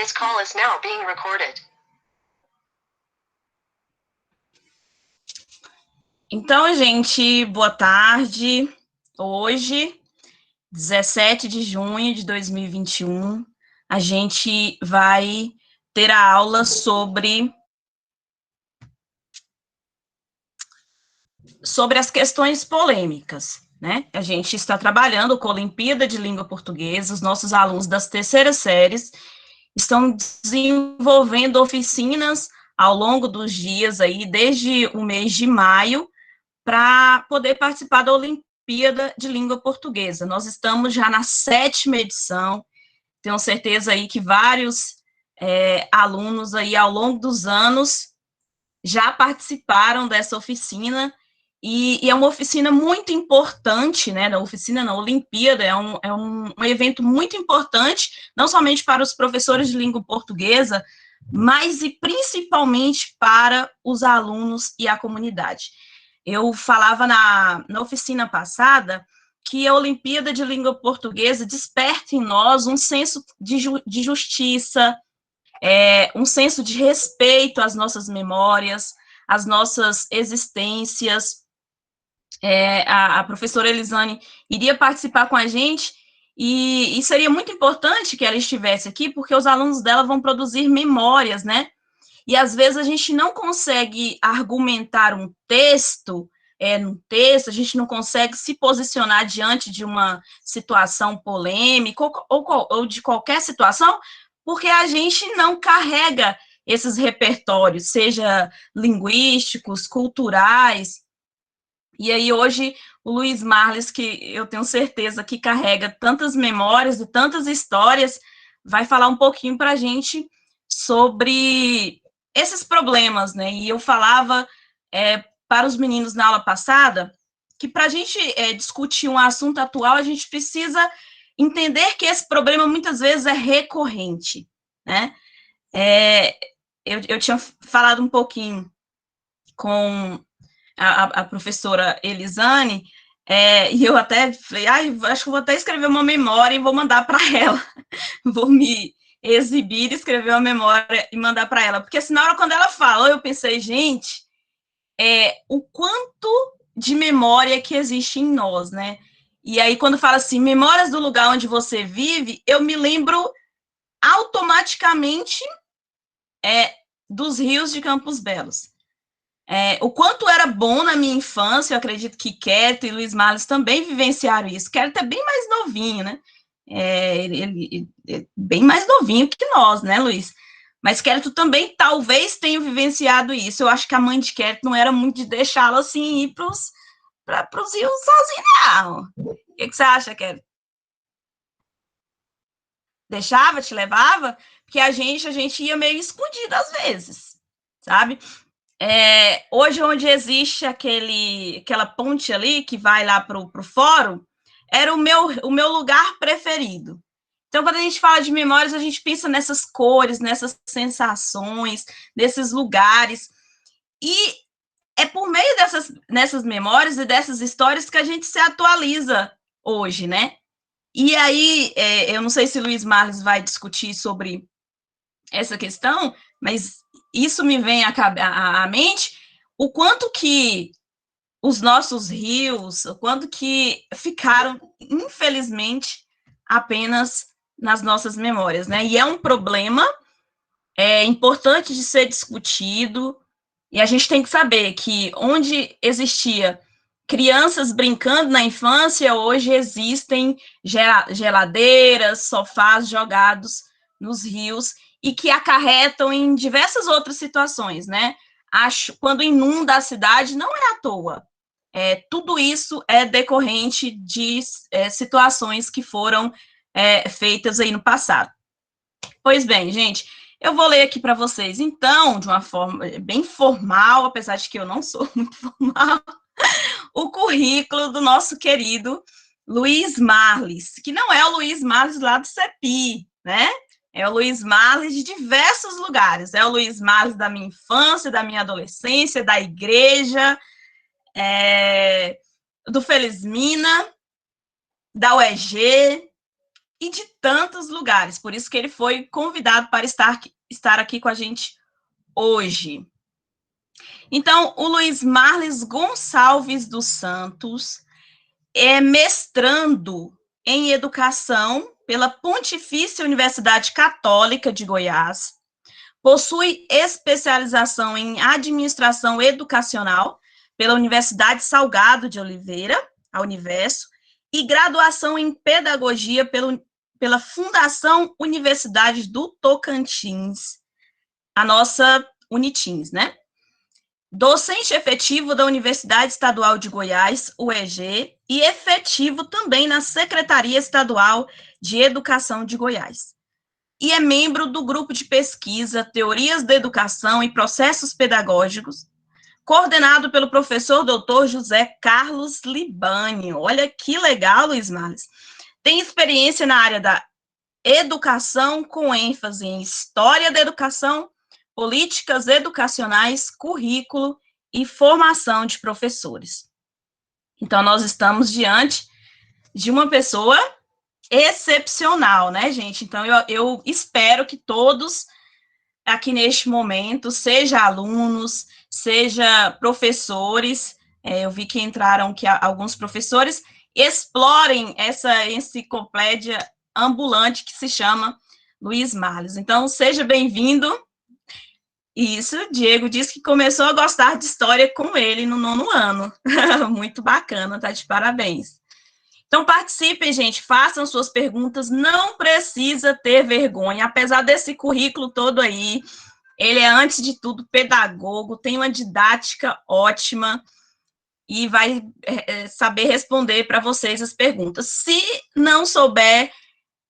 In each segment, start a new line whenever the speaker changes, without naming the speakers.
This call is now being recorded. Então, gente, boa tarde. Hoje, 17 de junho de 2021, a gente vai ter a aula sobre as questões polêmicas, né? A gente está trabalhando com a Olimpíada de Língua Portuguesa, os nossos alunos das terceiras séries estão desenvolvendo oficinas ao longo dos dias aí, desde o mês de maio, para poder participar da Olimpíada de Língua Portuguesa. Nós estamos já na 7ª edição, tenho certeza aí que vários alunos aí ao longo dos anos já participaram dessa oficina, e é uma oficina muito importante, né, na oficina, na Olimpíada, é um evento muito importante, não somente para os professores de língua portuguesa, mas e principalmente para os alunos e a comunidade. Eu falava na oficina passada que a Olimpíada de Língua Portuguesa desperta em nós um senso de justiça, um senso de respeito às nossas memórias, às nossas existências. A professora Elisane iria participar com a gente, e seria muito importante que ela estivesse aqui, porque os alunos dela vão produzir memórias, né? E às vezes a gente não consegue argumentar um texto, a gente não consegue se posicionar diante de uma situação polêmica ou de qualquer situação, porque a gente não carrega esses repertórios, seja linguísticos, culturais. E aí hoje o Luiz Marles, que eu tenho certeza que carrega tantas memórias e tantas histórias, vai falar um pouquinho para a gente sobre esses problemas, né? E eu falava para os meninos na aula passada que para a gente discutir um assunto atual, a gente precisa entender que esse problema muitas vezes é recorrente, né? Eu tinha falado um pouquinho com a professora Elisane, e eu até falei, acho que vou até escrever uma memória e vou mandar para ela, vou me exibir, escrever uma memória e mandar para ela, porque assim, na hora quando ela falou, eu pensei, gente, o quanto de memória que existe em nós, né? E aí, quando fala assim, memórias do lugar onde você vive, eu me lembro automaticamente dos rios de Campos Belos. O quanto era bom na minha infância, eu acredito que Querto e Luiz Marles também vivenciaram isso. Querto é bem mais novinho, né? Ele é bem mais novinho que nós, né, Luiz? Mas Querto também talvez tenha vivenciado isso. Eu acho que a mãe de Querto não era muito de deixá-lo assim ir para os rios sozinho, não. O que você acha, Querto? Deixava, te levava? Porque a gente ia meio escondido às vezes, sabe? Hoje, onde existe aquela ponte ali que vai lá para o fórum, era o meu lugar preferido. Então, quando a gente fala de memórias, a gente pensa nessas cores, nessas sensações, nesses lugares. E é por meio nessas memórias e dessas histórias que a gente se atualiza hoje, né? E aí, eu não sei se Luiz Marles vai discutir sobre essa questão, mas isso me vem à mente, o quanto que os nossos rios, o quanto que ficaram, infelizmente, apenas nas nossas memórias, né? E é um problema importante de ser discutido, e a gente tem que saber que onde existia crianças brincando na infância, hoje existem geladeiras, sofás jogados nos rios, e que acarretam em diversas outras situações, né? Quando inunda a cidade, não é à toa. Tudo isso é decorrente de situações que foram feitas aí no passado. Pois bem, gente, eu vou ler aqui para vocês, então, de uma forma bem formal, apesar de que eu não sou muito formal, o currículo do nosso querido Luiz Marles, que não é o Luiz Marles lá do CEPI, né? É o Luiz Marles de diversos lugares. É o Luiz Marles da minha infância, da minha adolescência, da igreja, do Felizmina, da UEG, e de tantos lugares. Por isso que ele foi convidado para estar aqui com a gente hoje. Então, o Luiz Marlis Gonçalves dos Santos é mestrando em educação pela Pontifícia Universidade Católica de Goiás, possui especialização em administração educacional pela Universidade Salgado de Oliveira, a Universo, e graduação em pedagogia pela Fundação Universidade do Tocantins, a nossa Unitins, né? Docente efetivo da Universidade Estadual de Goiás, UEG, e efetivo também na Secretaria Estadual de Educação de Goiás. E é membro do grupo de pesquisa Teorias da Educação e Processos Pedagógicos, coordenado pelo professor Dr. José Carlos Libânio. Olha que legal, Luiz Marlis. Tem experiência na área da educação, com ênfase em história da educação, políticas educacionais, currículo e formação de professores. Então, nós estamos diante de uma pessoa excepcional, né, gente? Então, eu espero que todos aqui neste momento, seja alunos, seja professores, eu vi que entraram aqui alguns professores, explorem essa enciclopédia ambulante que se chama Luiz Marlis. Então, seja bem-vindo. Isso, Diego disse que começou a gostar de história com ele no 9º ano. Muito bacana, tá de parabéns. Então, participem, gente, façam suas perguntas, não precisa ter vergonha, apesar desse currículo todo aí, ele é, antes de tudo, pedagogo, tem uma didática ótima e vai saber responder para vocês as perguntas. Se não souber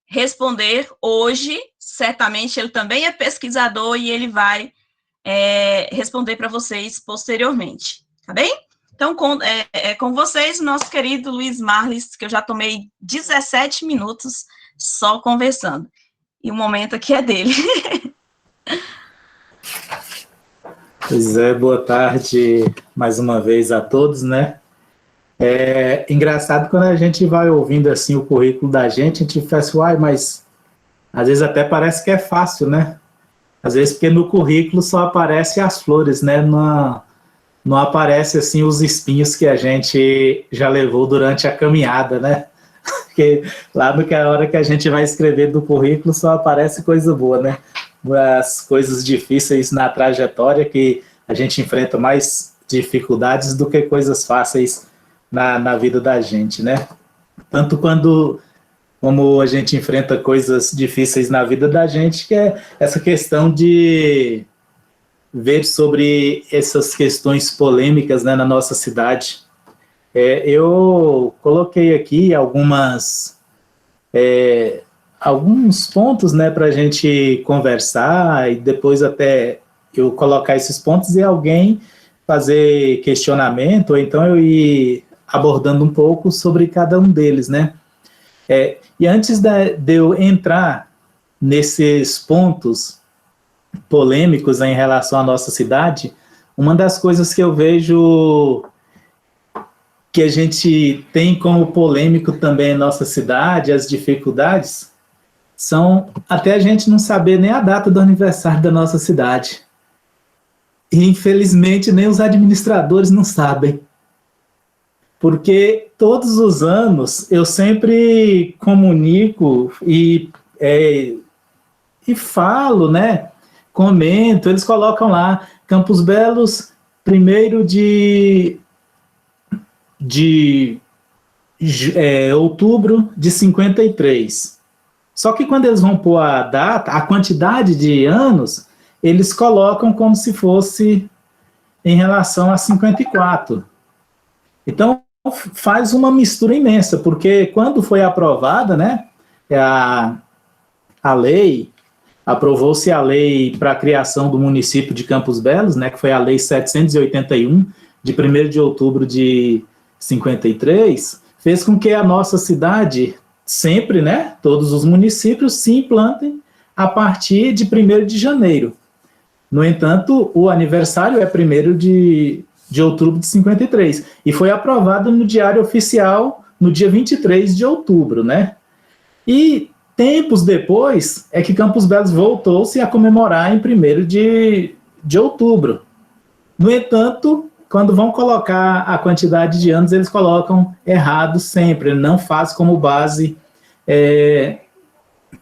responder hoje, certamente ele também é pesquisador e ele vai responder para vocês posteriormente, tá bem? Então, com vocês, o nosso querido Luiz Marlis, que eu já tomei 17 minutos só conversando. E o momento aqui é dele.
Pois é, boa tarde mais uma vez a todos, né? É engraçado quando a gente vai ouvindo assim o currículo da gente, a gente fica assim, uai, mas às vezes até parece que é fácil, né? Às vezes porque no currículo só aparecem as flores, né? Não aparece assim os espinhos que a gente já levou durante a caminhada, né? Porque lá na hora que a gente vai escrever do currículo só aparece coisa boa, né? As coisas difíceis na trajetória, que a gente enfrenta mais dificuldades do que coisas fáceis na vida da gente, né? Tanto como a gente enfrenta coisas difíceis na vida da gente, que é essa questão de ver sobre essas questões polêmicas, né, na nossa cidade. Eu coloquei aqui alguns pontos, né, para a gente conversar e depois até eu colocar esses pontos e alguém fazer questionamento, ou então eu ir abordando um pouco sobre cada um deles, né? E antes de eu entrar nesses pontos polêmicos em relação à nossa cidade, uma das coisas que eu vejo que a gente tem como polêmico também em nossa cidade, as dificuldades, são até a gente não saber nem a data do aniversário da nossa cidade. E, infelizmente, nem os administradores não sabem. Porque todos os anos eu sempre comunico e falo, né? Comento, eles colocam lá, Campos Belos, 1º de outubro de 53. Só que quando eles vão pôr a data, a quantidade de anos, eles colocam como se fosse em relação a 54. Então, faz uma mistura imensa, porque quando foi aprovada, né, a lei, aprovou-se a lei para a criação do município de Campos Belos, né, que foi a lei 781, de 1º de outubro de 53, fez com que a nossa cidade, sempre, né, todos os municípios se implantem a partir de 1º de janeiro. No entanto, o aniversário é 1º de outubro de 53, e foi aprovado no Diário Oficial no dia 23 de outubro, né? E Tempos depois é que Campos Belos voltou-se a comemorar em 1º de outubro. No entanto, quando vão colocar a quantidade de anos, eles colocam errado sempre, não faz como base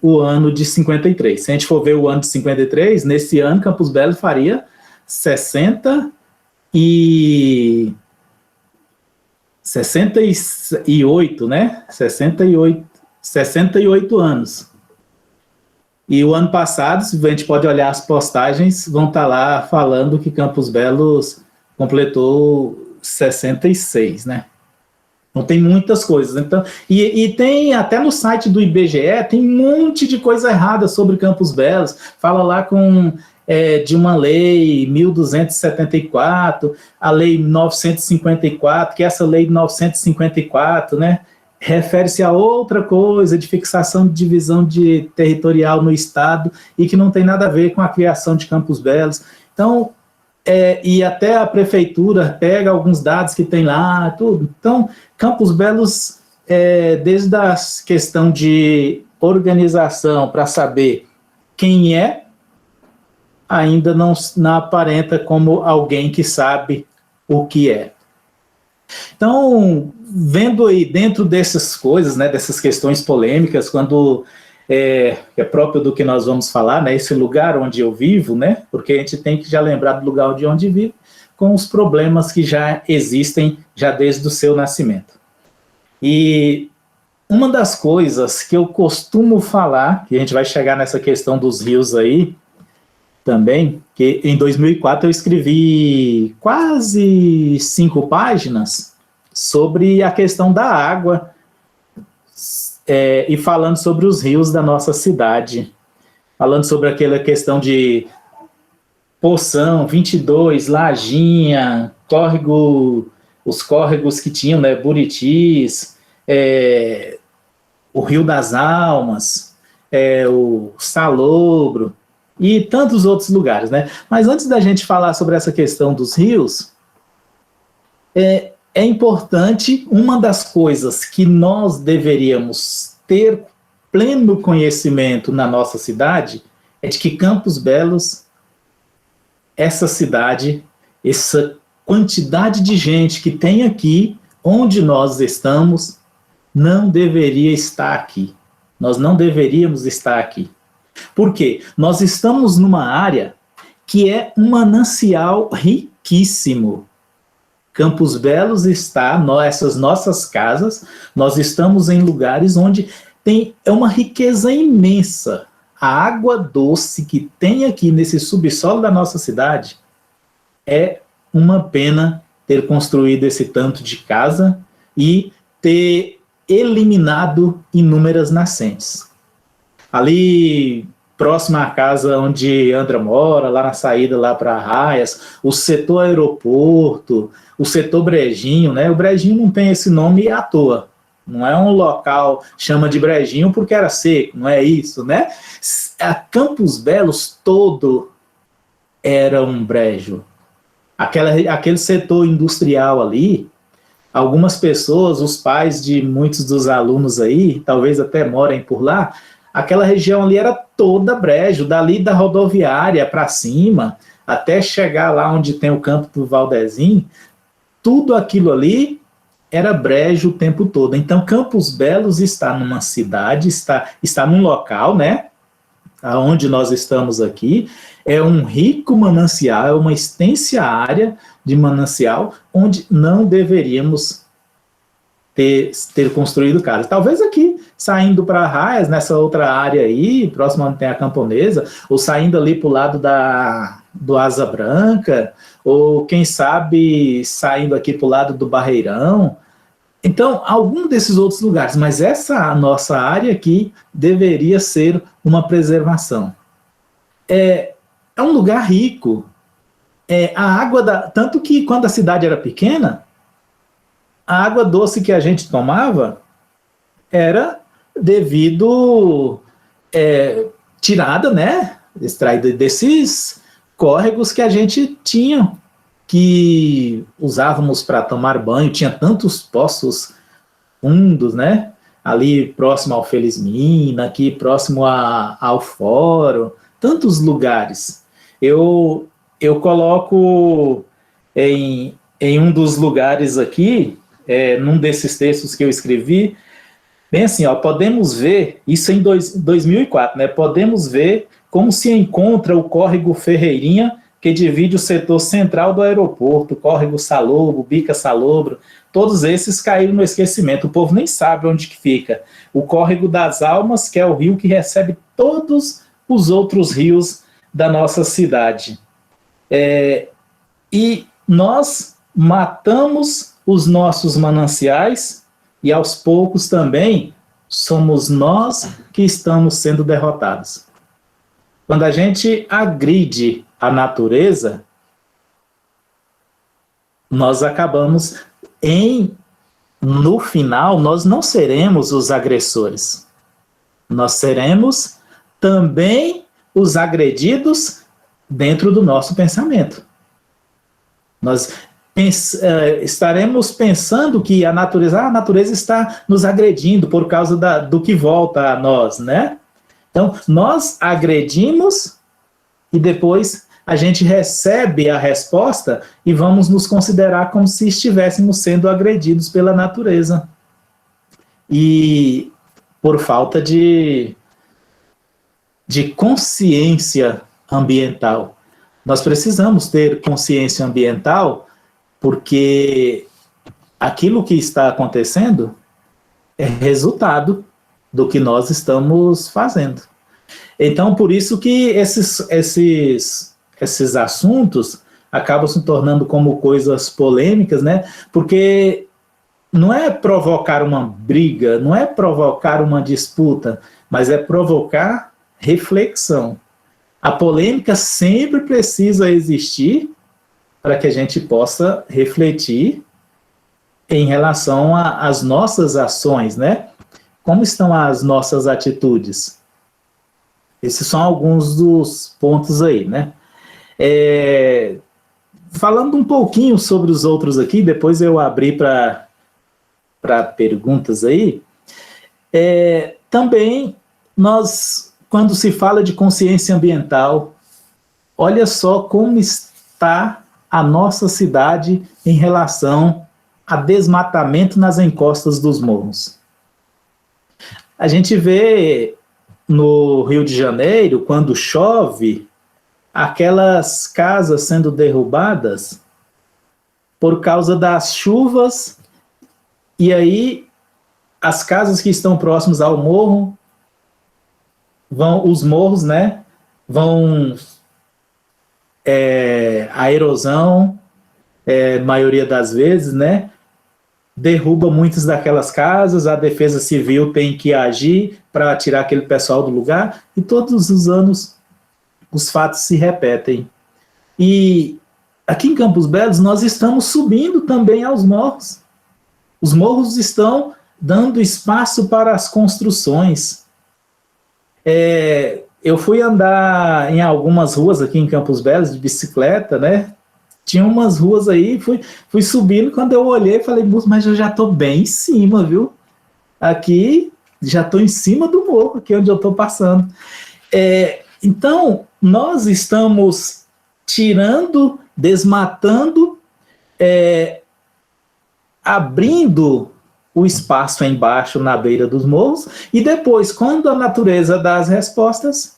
o ano de 53. Se a gente for ver o ano de 53, nesse ano Campos Belos faria 68, né? 68 anos. E o ano passado, se a gente pode olhar as postagens, vão estar lá falando que Campos Belos completou 66, né? Não tem muitas coisas. Então, e tem até no site do IBGE, tem um monte de coisa errada sobre Campos Belos. Fala lá de uma lei 1274, a lei 954, que essa lei 954, né, refere-se a outra coisa, de fixação de divisão territorial no Estado, e que não tem nada a ver com a criação de Campos Belos. Então, e até a prefeitura pega alguns dados que tem lá, tudo. Então, Campos Belos, desde a questão de organização para saber quem ainda não aparenta como alguém que sabe o que é. Então, vendo aí dentro dessas coisas, né, dessas questões polêmicas, quando é próprio do que nós vamos falar, né, esse lugar onde eu vivo, né, porque a gente tem que já lembrar do lugar onde vive, com os problemas que já existem já desde o seu nascimento. E uma das coisas que eu costumo falar, que a gente vai chegar nessa questão dos rios aí também, que em 2004 eu escrevi quase 5 páginas sobre a questão da água, e falando sobre os rios da nossa cidade, falando sobre aquela questão de Poção, 22, Lajinha, os córregos que tinham, né, Buritis, o Rio das Almas, o Salobro, e tantos outros lugares, né? Mas antes da gente falar sobre essa questão dos rios, é importante, uma das coisas que nós deveríamos ter pleno conhecimento na nossa cidade é de que Campos Belos, essa cidade, essa quantidade de gente que tem aqui, onde nós estamos, não deveria estar aqui. Nós não deveríamos estar aqui. Por quê? Nós estamos numa área que é um manancial riquíssimo. Campos Belos está, essas nossas casas, nós estamos em lugares onde tem uma riqueza imensa. A água doce que tem aqui nesse subsolo da nossa cidade, é uma pena ter construído esse tanto de casa e ter eliminado inúmeras nascentes. Ali próximo à casa onde Andra mora, lá na saída lá para Arraias, o setor aeroporto, o setor Brejinho, né? O Brejinho não tem esse nome à toa. Não é um local, chama de Brejinho porque era seco, não é isso, né? A Campos Belos todo era um brejo. Aquele setor industrial ali, algumas pessoas, os pais de muitos dos alunos aí, talvez até morem por lá, aquela região ali era toda brejo, dali da rodoviária para cima, até chegar lá onde tem o campo do Valdezinho, tudo aquilo ali era brejo o tempo todo. Então, Campos Belos está numa cidade, está num local, né, onde nós estamos aqui, é um rico manancial, é uma extensa área de manancial, onde não deveríamos ter construído casa. Talvez aqui, saindo para Arraias, nessa outra área aí, próximo onde tem a Camponesa, ou saindo ali para o lado do Asa Branca, ou quem sabe saindo aqui para o lado do Barreirão. Então, algum desses outros lugares, mas essa nossa área aqui deveria ser uma preservação. É um lugar rico. A água tanto que quando a cidade era pequena, a água doce que a gente tomava era devido tirada, né, extraída desses córregos que a gente tinha, que usávamos para tomar banho. Tinha tantos poços fundos, né? ali próximo ao Felizmina, aqui próximo ao Fórum, tantos lugares. Eu coloco em um dos lugares aqui, num desses textos que eu escrevi, bem assim, ó, podemos ver, isso em 2004, né? Podemos ver como se encontra o córrego Ferreirinha, que divide o setor central do aeroporto, córrego Salobro, Bica Salobro, todos esses caíram no esquecimento, o povo nem sabe onde que fica. O córrego das Almas, que é o rio que recebe todos os outros rios da nossa cidade. E nós matamos os nossos mananciais e aos poucos também somos nós que estamos sendo derrotados. Quando a gente agride a natureza, nós acabamos no final, nós não seremos os agressores. Nós seremos também os agredidos dentro do nosso pensamento. Nós estaremos pensando que a natureza está nos agredindo por causa do que volta a nós, né? Então, nós agredimos e depois a gente recebe a resposta e vamos nos considerar como se estivéssemos sendo agredidos pela natureza. E por falta de consciência ambiental. Nós precisamos ter consciência ambiental porque aquilo que está acontecendo é resultado do que nós estamos fazendo. Então, por isso que esses assuntos acabam se tornando como coisas polêmicas, né? Porque não é provocar uma briga, não é provocar uma disputa, mas é provocar reflexão. A polêmica sempre precisa existir para que a gente possa refletir em relação às nossas ações, né? Como estão as nossas atitudes? Esses são alguns dos pontos aí, né? Falando um pouquinho sobre os outros aqui, depois eu abri para perguntas aí. Também nós, quando se fala de consciência ambiental, olha só como está a nossa cidade em relação a desmatamento nas encostas dos morros. A gente vê no Rio de Janeiro, quando chove, aquelas casas sendo derrubadas por causa das chuvas, e aí as casas que estão próximas ao morro, os morros, né, a erosão, maioria das vezes, né, derruba muitas daquelas casas, a Defesa Civil tem que agir para tirar aquele pessoal do lugar, e todos os anos os fatos se repetem. E aqui em Campos Belos nós estamos subindo também aos morros. Os morros estão dando espaço para as construções. Eu fui andar em algumas ruas aqui em Campos Belos de bicicleta, né? Tinha umas ruas aí, fui subindo, quando eu olhei, falei, mas eu já estou bem em cima, viu? Aqui, já estou em cima do morro, aqui onde eu estou passando. Então, nós estamos tirando, desmatando, abrindo o espaço embaixo, na beira dos morros, e depois, quando a natureza dá as respostas,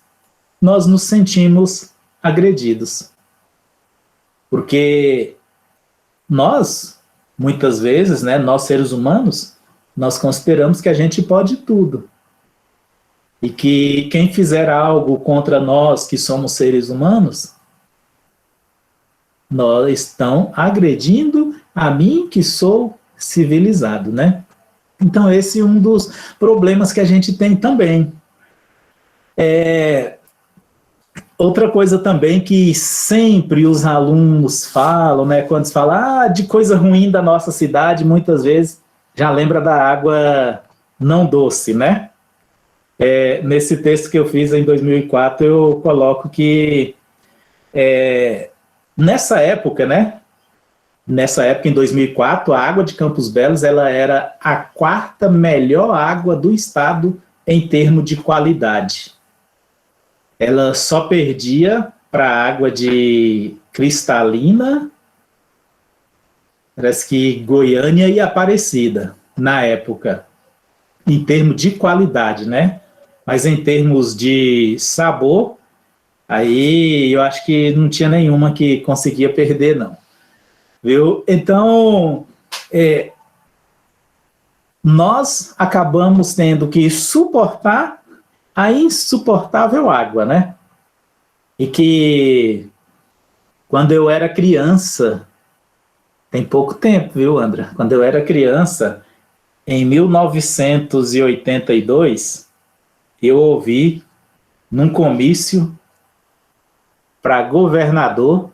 nós nos sentimos agredidos. Porque nós, muitas vezes, né, nós seres humanos, nós consideramos que a gente pode tudo. E que quem fizer algo contra nós, que somos seres humanos, nós estão agredindo a mim, que sou civilizado, né? Então, esse é um dos problemas que a gente tem também. Outra coisa também que sempre os alunos falam, né, quando se fala de coisa ruim da nossa cidade, muitas vezes já lembra da água não doce, né? Nesse texto que eu fiz em 2004, eu coloco que nessa época, né, nessa época, em 2004, a água de Campos Belos ela era a quarta melhor água do estado em termos de qualidade. Ela só perdia para a água de Cristalina, parece que Goiânia e Aparecida, na época, em termos de qualidade, né? Mas em termos de sabor, aí eu acho que não tinha nenhuma que conseguia perder, não. Viu? Então, nós acabamos tendo que suportar a insuportável água, né? E que, quando eu era criança, tem pouco tempo, viu, André? Quando eu era criança, em 1982, eu ouvi, num comício para governador,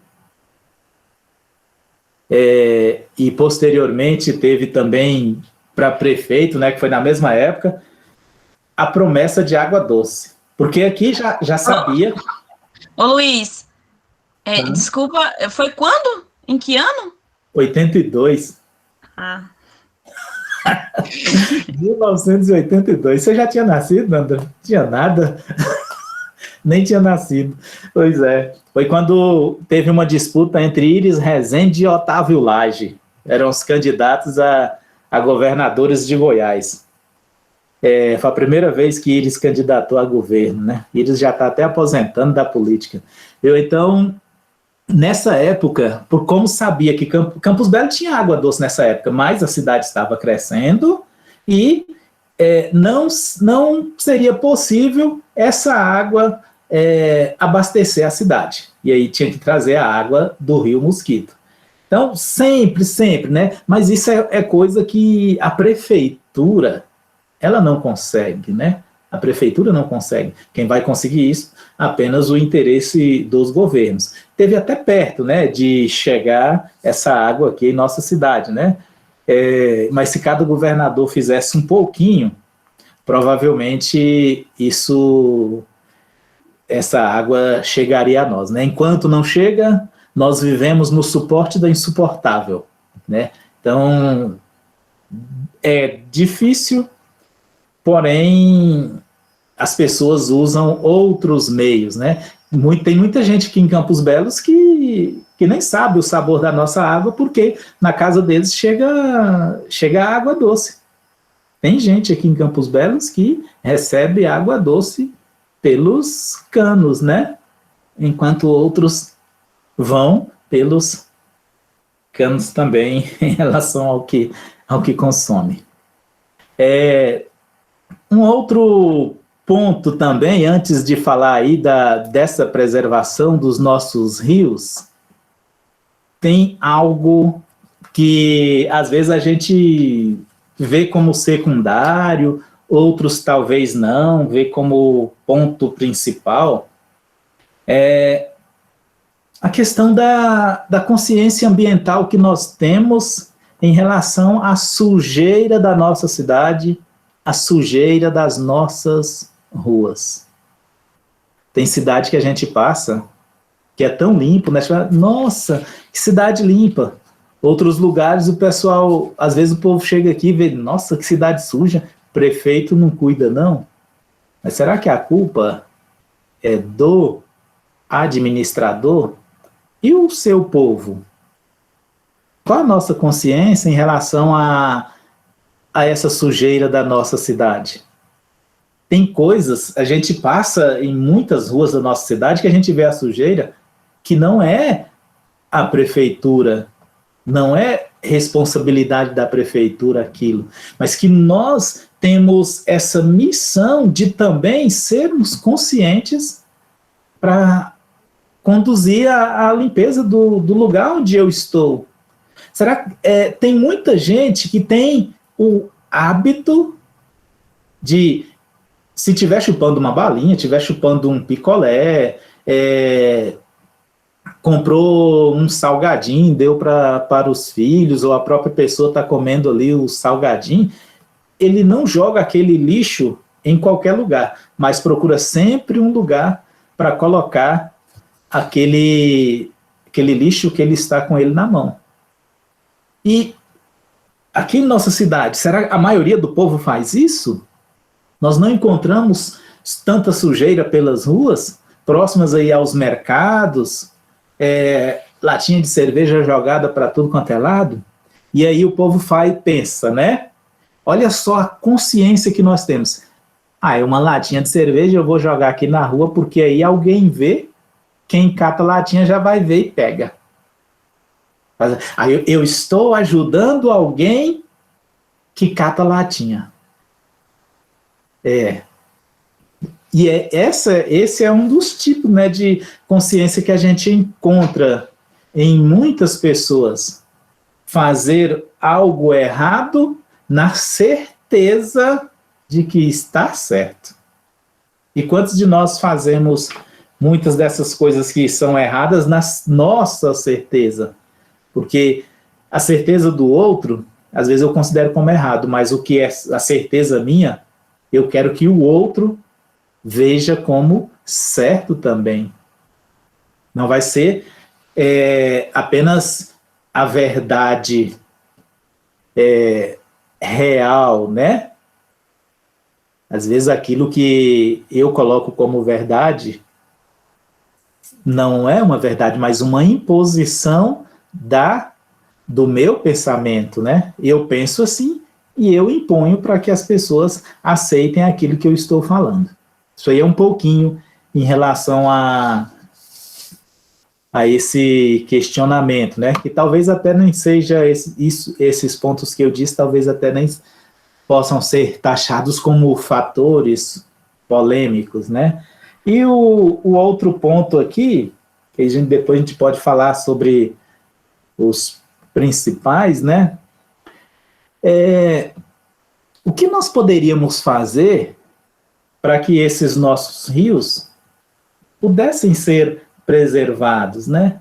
e posteriormente teve também para prefeito, né, que foi na mesma época, a promessa de água doce. Porque aqui já sabia...
Ô Luiz, desculpa, foi quando? Em que ano?
82.
Ah.
1982. Você já tinha nascido, André? Não tinha nada. Nem tinha nascido. Pois é. Foi quando teve uma disputa entre Iris Rezende e Otávio Lage. Eram os candidatos a governadores de Goiás. Foi a primeira vez que Iris candidatou a governo, né? Iris já está até aposentando da política. Então, nessa época, por como sabia que Campos Belos tinha água doce nessa época, mas a cidade estava crescendo e não seria possível essa água abastecer a cidade. E aí tinha que trazer a água do Rio Mosquito. Então, sempre, né? Mas isso é coisa que a prefeitura, ela não consegue, né? A prefeitura não consegue. Quem vai conseguir isso? Apenas o interesse dos governos. Teve até perto, né, de chegar essa água aqui em nossa cidade, né? Mas se cada governador fizesse um pouquinho, provavelmente essa água chegaria a nós, né? Enquanto não chega, nós vivemos no suporte da insuportável, né? Então, é difícil, porém, as pessoas usam outros meios, né? Tem muita gente aqui em Campos Belos que nem sabe o sabor da nossa água, porque na casa deles chega água doce. Tem gente aqui em Campos Belos que recebe água doce pelos canos, né? Enquanto outros vão pelos canos também em relação ao que consome. Um outro ponto também, antes de falar aí dessa preservação dos nossos rios, tem algo que às vezes a gente vê como secundário, outros talvez não, vê como ponto principal, a questão da consciência ambiental que nós temos em relação à sujeira da nossa cidade, a sujeira das nossas ruas. Tem cidade que a gente passa que é tão limpo, né? Nossa, que cidade limpa. Outros lugares o pessoal, às vezes o povo chega aqui e vê, nossa, que cidade suja, prefeito não cuida não. Mas será que a culpa é do administrador? E o seu povo? Qual a nossa consciência em relação a essa sujeira da nossa cidade? Tem coisas, a gente passa em muitas ruas da nossa cidade que a gente vê a sujeira que não é a prefeitura, não é responsabilidade da prefeitura aquilo, mas que nós temos essa missão de também sermos conscientes para conduzir a limpeza do lugar onde eu estou. Será que tem muita gente que tem o hábito de, se estiver chupando uma balinha, estiver chupando um picolé, comprou um salgadinho, deu para os filhos, ou a própria pessoa está comendo ali o salgadinho, ele não joga aquele lixo em qualquer lugar, mas procura sempre um lugar para colocar aquele lixo que ele está com ele na mão. E aqui em nossa cidade, será que a maioria do povo faz isso? Nós não encontramos tanta sujeira pelas ruas, próximas aí aos mercados, latinha de cerveja jogada para tudo quanto é lado? E aí o povo pensa, né? Olha só a consciência que nós temos. É uma latinha de cerveja, eu vou jogar aqui na rua, porque aí alguém vê, quem cata a latinha já vai ver e pega. Aí eu estou ajudando alguém que cata latinha. E esse é um dos tipos, né, de consciência que a gente encontra em muitas pessoas. Fazer algo errado na certeza de que está certo. E quantos de nós fazemos muitas dessas coisas que são erradas na nossa certeza? Porque a certeza do outro, às vezes eu considero como errado, mas o que é a certeza minha, eu quero que o outro veja como certo também. Não vai ser apenas a verdade real, né? Às vezes aquilo que eu coloco como verdade não é uma verdade, mas uma imposição do meu pensamento, né? Eu penso assim e eu imponho para que as pessoas aceitem aquilo que eu estou falando. Isso aí é um pouquinho em relação a esse questionamento, né? Que talvez até nem seja esses pontos que eu disse, talvez até nem possam ser taxados como fatores polêmicos, né? E o outro ponto aqui, que depois a gente pode falar sobre os principais, né? O que nós poderíamos fazer para que esses nossos rios pudessem ser preservados, né?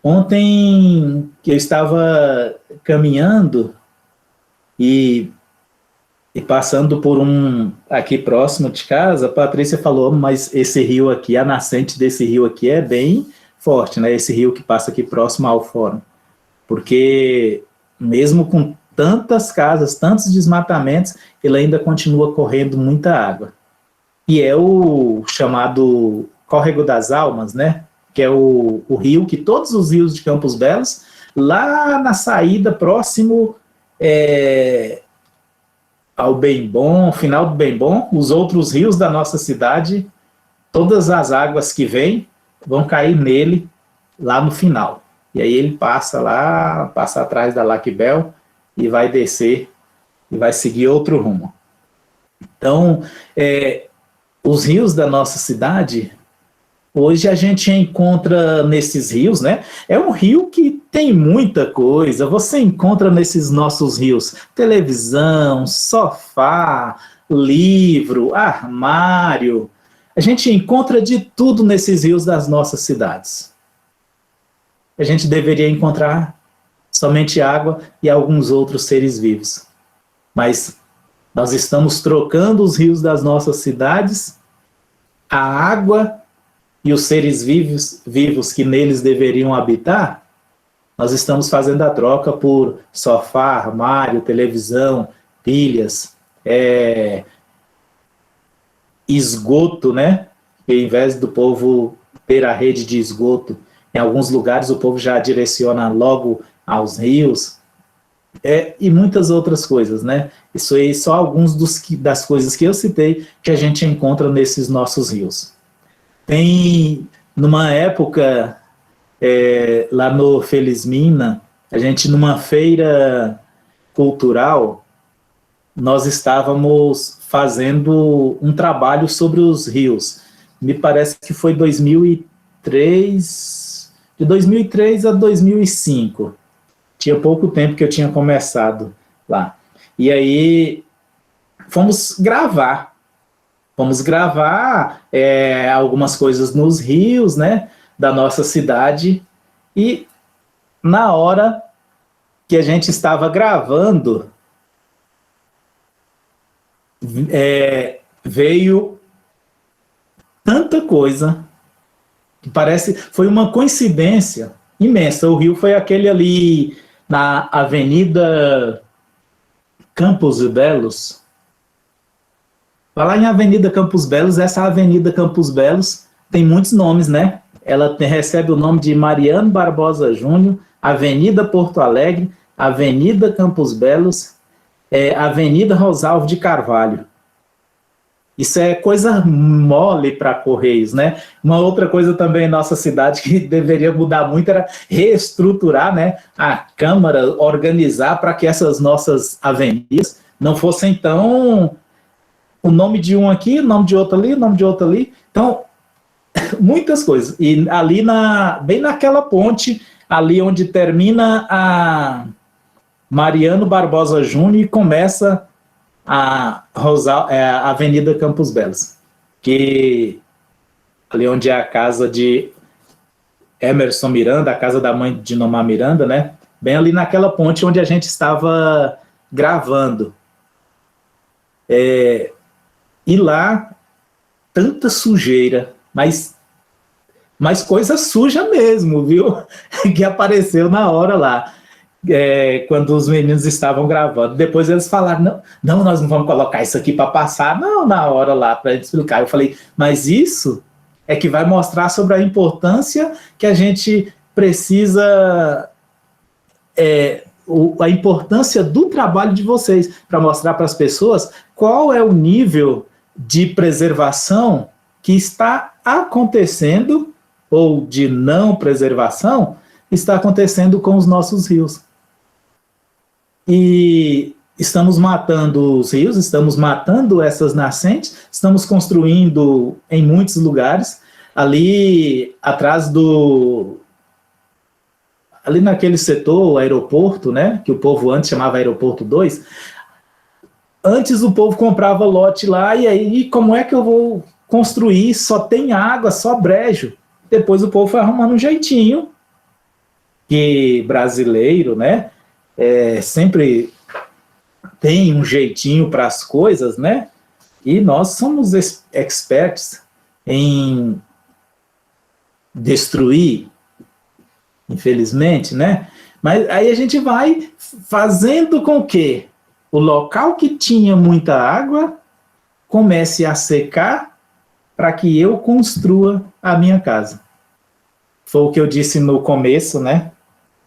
Ontem que eu estava caminhando e passando por aqui próximo de casa, a Patrícia falou, mas esse rio aqui, a nascente desse rio aqui é bem forte, né? Esse rio que passa aqui próximo ao fórum. Porque mesmo com tantas casas, tantos desmatamentos, ele ainda continua correndo muita água. E é o chamado Córrego das Almas, né? Que é o rio que todos os rios de Campos Belos, lá na saída, próximo ao Bem Bom, final do Bem Bom, os outros rios da nossa cidade, todas as águas que vêm vão cair nele lá no final. E aí ele passa atrás da Laquibel e vai descer e vai seguir outro rumo. Então, os rios da nossa cidade, hoje a gente encontra nesses rios, né? É um rio que tem muita coisa. Você encontra nesses nossos rios televisão, sofá, livro, armário. A gente encontra de tudo nesses rios das nossas cidades. A gente deveria encontrar somente água e alguns outros seres vivos. Mas nós estamos trocando os rios das nossas cidades, a água e os seres vivos que neles deveriam habitar, nós estamos fazendo a troca por sofá, armário, televisão, pilhas, esgoto, né? E ao invés do povo ter a rede de esgoto, em alguns lugares o povo já direciona logo aos rios, e muitas outras coisas, né? Isso aí só alguns das coisas que eu citei que a gente encontra nesses nossos rios. Tem, numa época, lá no Felizmina, a gente, numa feira cultural, nós estávamos fazendo um trabalho sobre os rios. Me parece que foi 2003, de 2003 a 2005. Tinha pouco tempo que eu tinha começado lá. E aí, fomos gravar algumas coisas nos rios, né, da nossa cidade, e na hora que a gente estava gravando, veio tanta coisa, que foi uma coincidência imensa. O rio foi aquele ali na Avenida Campos Belos. Falar em Avenida Campos Belos, essa Avenida Campos Belos tem muitos nomes, né? Ela recebe o nome de Mariano Barbosa Júnior, Avenida Porto Alegre, Avenida Campos Belos, Avenida Rosalvo de Carvalho. Isso é coisa mole para Correios, né? Uma outra coisa também em nossa cidade que deveria mudar muito era reestruturar, né, a Câmara, organizar para que essas nossas avenidas não fossem tão o nome de um aqui, o nome de outro ali, o nome de outro ali. Então, muitas coisas. E ali, bem naquela ponte, ali onde termina a Mariano Barbosa Júnior e começa a Avenida Campos Belos, que ali onde é a casa de Emerson Miranda, a casa da mãe de Nomar Miranda, né? Bem ali naquela ponte onde a gente estava gravando. E lá, tanta sujeira, mas coisa suja mesmo, viu? Que apareceu na hora lá. Quando os meninos estavam gravando. Depois eles falaram, não, nós não vamos colocar isso aqui para passar, não, na hora lá, para explicar. Eu falei, mas isso é que vai mostrar sobre a importância que a gente precisa, a importância do trabalho de vocês, para mostrar para as pessoas qual é o nível de preservação que está acontecendo, ou de não preservação, está acontecendo com os nossos rios. E estamos matando os rios, estamos matando essas nascentes, estamos construindo em muitos lugares, ali atrás ali naquele setor, o aeroporto, né, que o povo antes chamava Aeroporto 2, antes o povo comprava lote lá, e aí como é que eu vou construir? Só tem água, só brejo. Depois o povo foi arrumando um jeitinho, que brasileiro, né, sempre tem um jeitinho para as coisas, né? E nós somos experts em destruir, infelizmente, né? Mas aí a gente vai fazendo com que o local que tinha muita água comece a secar para que eu construa a minha casa. Foi o que eu disse no começo, né?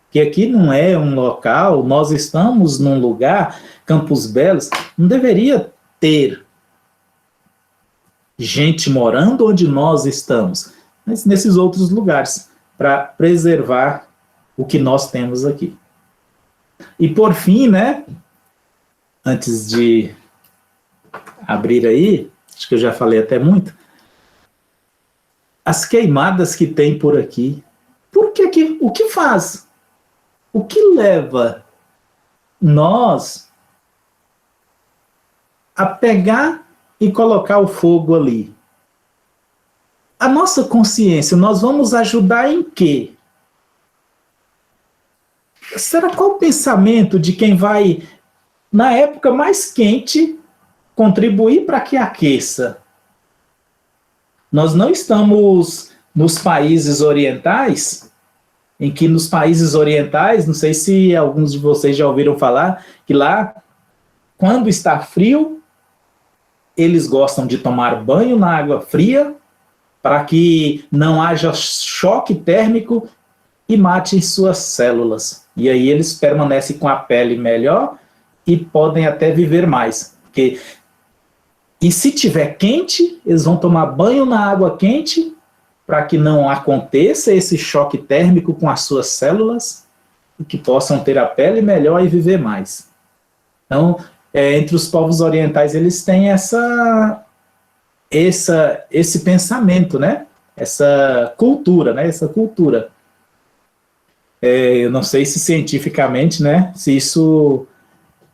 Que aqui não é um local, nós estamos num lugar, Campos Belos, não deveria ter gente morando onde nós estamos, mas nesses outros lugares, para preservar o que nós temos aqui. E por fim, né, antes de abrir aí, acho que eu já falei até muito, as queimadas que tem por aqui, o que faz? O que leva nós a pegar e colocar o fogo ali? A nossa consciência, nós vamos ajudar em quê? Será qual o pensamento de quem vai, na época mais quente, contribuir para que aqueça? Nós não estamos nos países orientais, em que nos países orientais, não sei se alguns de vocês já ouviram falar, que lá, quando está frio, eles gostam de tomar banho na água fria, para que não haja choque térmico e mate suas células. E aí eles permanecem com a pele melhor e podem até viver mais. E se tiver quente, eles vão tomar banho na água quente, para que não aconteça esse choque térmico com as suas células e que possam ter a pele melhor e viver mais. Então, entre os povos orientais, eles têm esse pensamento, né? Essa cultura, né? Essa cultura. Eu não sei se cientificamente, né? Se isso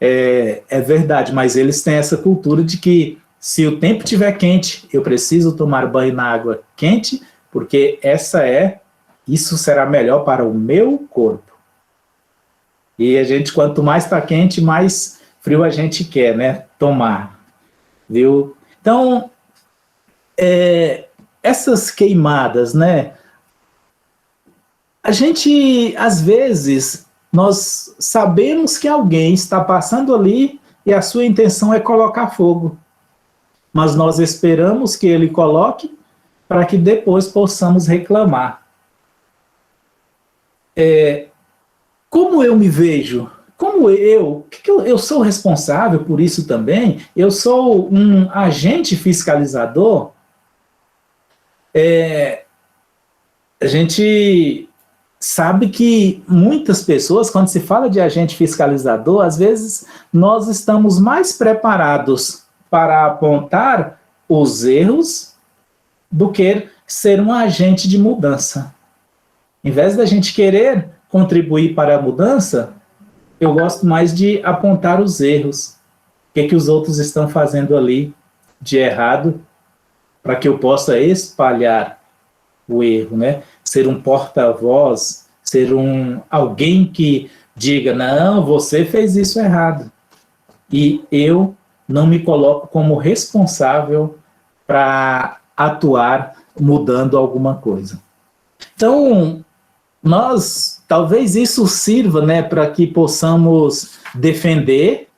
é verdade, mas eles têm essa cultura de que se o tempo estiver quente, eu preciso tomar banho na água quente, porque isso será melhor para o meu corpo. E a gente, quanto mais está quente, mais frio a gente quer, né, tomar, viu? Então, essas queimadas, né, a gente, às vezes, nós sabemos que alguém está passando ali e a sua intenção é colocar fogo. Mas nós esperamos que ele coloque para que depois possamos reclamar. Como eu me vejo? Como eu sou responsável por isso também? Eu sou um agente fiscalizador? A gente sabe que muitas pessoas, quando se fala de agente fiscalizador, às vezes nós estamos mais preparados para apontar os erros do que ser um agente de mudança. Em vez da gente querer contribuir para a mudança, eu gosto mais de apontar os erros. O que os outros estão fazendo ali de errado, para que eu possa espalhar o erro, né? Ser um porta-voz, ser alguém que diga, não, você fez isso errado. E eu não me coloco como responsável para atuar mudando alguma coisa. Então, talvez isso sirva, né, para que possamos defender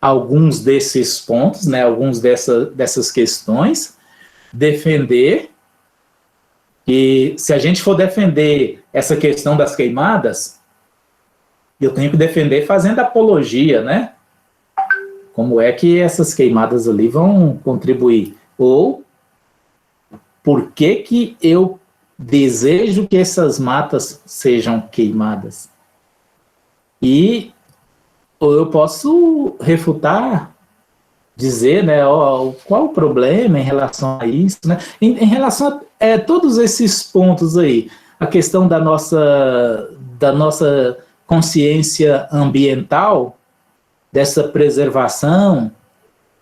alguns desses pontos, né, alguns dessas questões, defender. E se a gente for defender essa questão das queimadas, eu tenho que defender fazendo apologia, né? Como é que essas queimadas ali vão contribuir? Ou por que eu desejo que essas matas sejam queimadas? Ou eu posso refutar, dizer, né, qual o problema em relação a isso, né? Em relação a todos esses pontos aí, a questão da nossa consciência ambiental, dessa preservação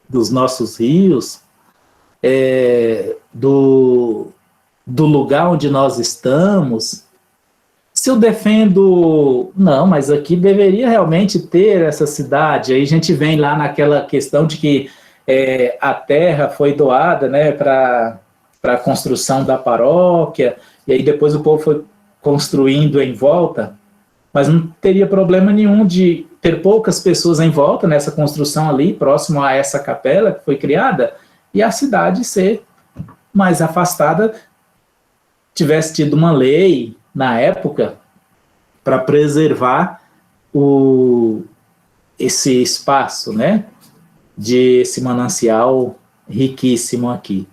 dos nossos rios, do lugar onde nós estamos. Se eu defendo, não, mas aqui deveria realmente ter essa cidade, aí a gente vem lá naquela questão de que a terra foi doada, né, para a construção da paróquia, e aí depois o povo foi construindo em volta, mas não teria problema nenhum de ter poucas pessoas em volta nessa construção ali, próximo a essa capela que foi criada, e a cidade ser mais afastada, tivesse tido uma lei na época para preservar esse espaço, né, de esse manancial riquíssimo aqui.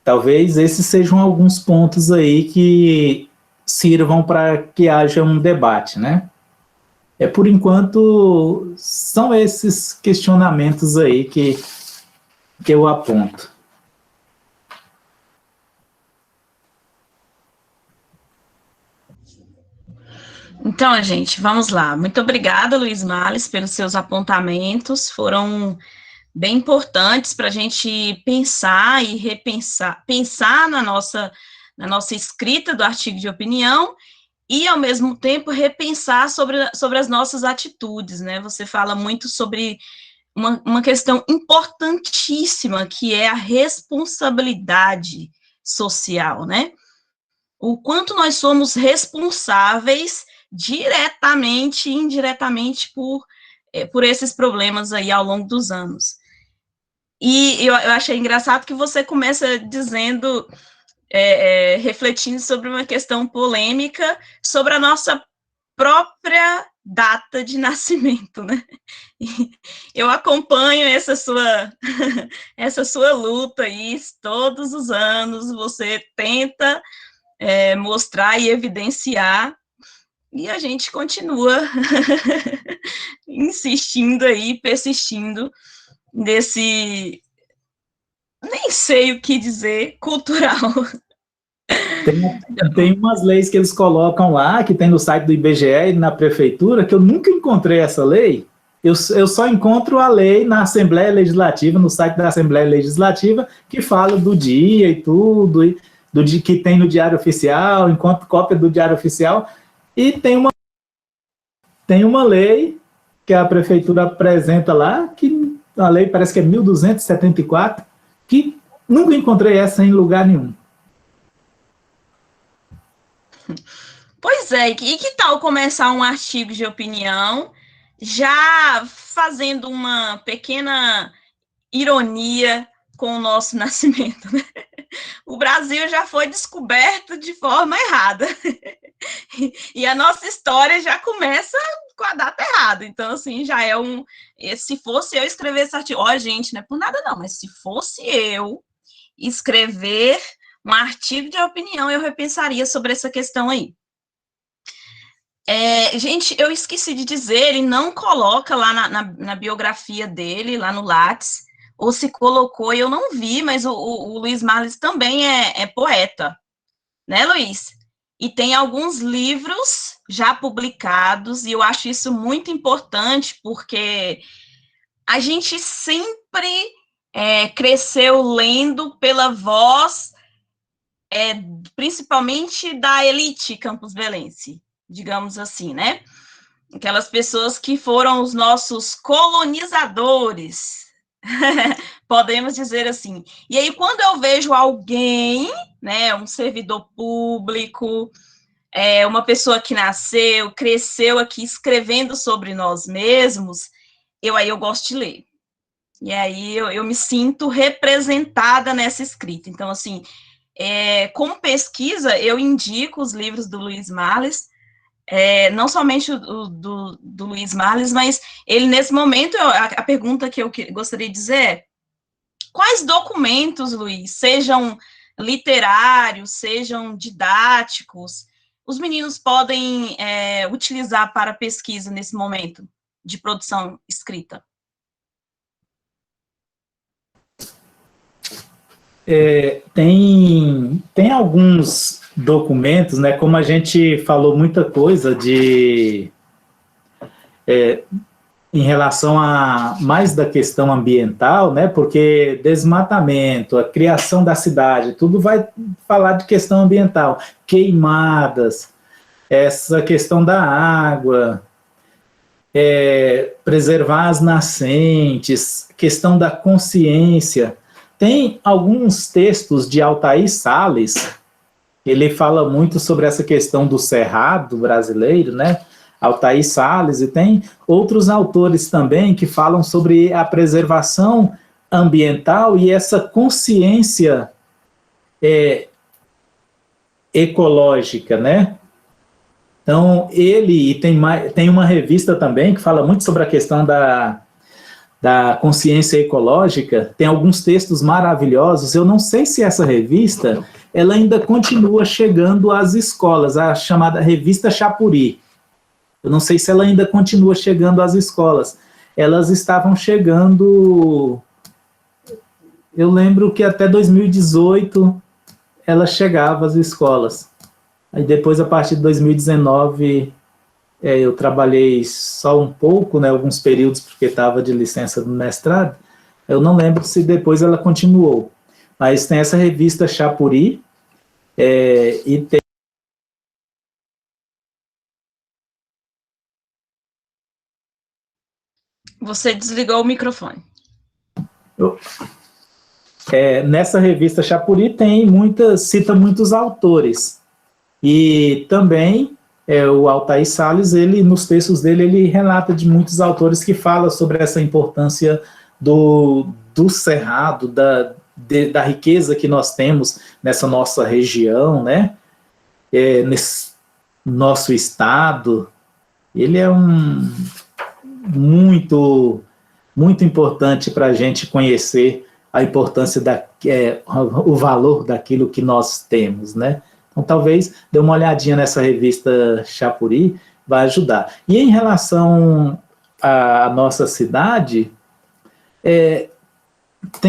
Talvez esses sejam alguns pontos aí que sirvam para que haja um debate, né? Por enquanto, são esses questionamentos aí que eu aponto.
Então, gente, vamos lá. Muito obrigada, Luiz Males, pelos seus apontamentos. Foram bem importantes para a gente pensar e repensar, pensar na nossa escrita do artigo de opinião e, ao mesmo tempo, repensar sobre as nossas atitudes, né? Você fala muito sobre uma questão importantíssima, que é a responsabilidade social, né? O quanto nós somos responsáveis diretamente e indiretamente por esses problemas aí ao longo dos anos. E eu achei engraçado que você começa dizendo, refletindo sobre uma questão polêmica, sobre a nossa própria data de nascimento, né? E eu acompanho essa sua luta aí, todos os anos você tenta mostrar e evidenciar, e a gente continua insistindo aí, persistindo nesse, nem sei o que dizer, cultural.
Tem umas leis que eles colocam lá, que tem no site do IBGE e na prefeitura, que eu nunca encontrei essa lei. Eu só encontro a lei na Assembleia Legislativa, no site da Assembleia Legislativa, que fala do dia e tudo, do dia que tem no Diário Oficial, encontro cópia do Diário Oficial, e tem uma lei que a prefeitura apresenta lá, que a lei parece que é 1274, que nunca encontrei essa em lugar nenhum.
Pois é, e que tal começar um artigo de opinião, já fazendo uma pequena ironia com o nosso nascimento, né? O Brasil já foi descoberto de forma errada. E a nossa história já começa com a data errada. Então, assim, já é um. Se fosse eu escrever esse artigo. Ó, gente, não é por nada não, mas se fosse eu escrever um artigo de opinião, eu repensaria sobre essa questão aí. Gente, eu esqueci de dizer, ele não coloca lá na biografia dele, lá no Lattes, ou se colocou, eu não vi, mas o Luiz Marles também é poeta, né, Luiz? E tem alguns livros já publicados, e eu acho isso muito importante, porque a gente sempre cresceu lendo pela voz, principalmente da elite campusbelense, digamos assim, né? Aquelas pessoas que foram os nossos colonizadores, podemos dizer assim. E aí, quando eu vejo alguém, né, um servidor público, uma pessoa que nasceu, cresceu aqui escrevendo sobre nós mesmos, eu gosto de ler. E aí eu me sinto representada nessa escrita. Então, assim, como pesquisa, eu indico os livros do Luiz Marles, não somente do Luiz Marles, mas ele, nesse momento, a pergunta que eu gostaria de dizer é: quais documentos, Luiz, sejam literários, sejam didáticos, os meninos podem utilizar para pesquisa nesse momento de produção escrita?
Tem alguns documentos, né? Como a gente falou muita coisa em relação a mais da questão ambiental, né? Porque desmatamento, a criação da cidade, tudo vai falar de questão ambiental, queimadas, essa questão da água, preservar as nascentes, questão da consciência. Tem alguns textos de Altair Salles, ele fala muito sobre essa questão do cerrado brasileiro, né? Altair Salles, e tem outros autores também que falam sobre a preservação ambiental e essa consciência ecológica, né? Então, ele tem uma revista também que fala muito sobre a questão da consciência ecológica, tem alguns textos maravilhosos. Eu não sei se essa revista ela ainda continua chegando às escolas, a chamada Revista Chapuri. Eu não sei se ela ainda continua chegando às escolas. Elas estavam chegando, eu lembro que até 2018 ela chegava às escolas. Aí depois, a partir de 2019, eu trabalhei só um pouco, né, alguns períodos, porque estava de licença do mestrado. Eu não lembro se depois ela continuou. Mas tem essa revista Chapuri, e tem...
Você desligou o microfone.
Nessa revista Chapuri cita muitos autores. E também o Altair Salles, nos textos dele, ele relata de muitos autores que falam sobre essa importância do cerrado, da riqueza que nós temos nessa nossa região, né? Nesse nosso estado. Ele é muito, muito importante para a gente conhecer a importância, o valor daquilo que nós temos, né? Então, talvez dê uma olhadinha nessa revista Chapuri, vai ajudar. E em relação à nossa cidade,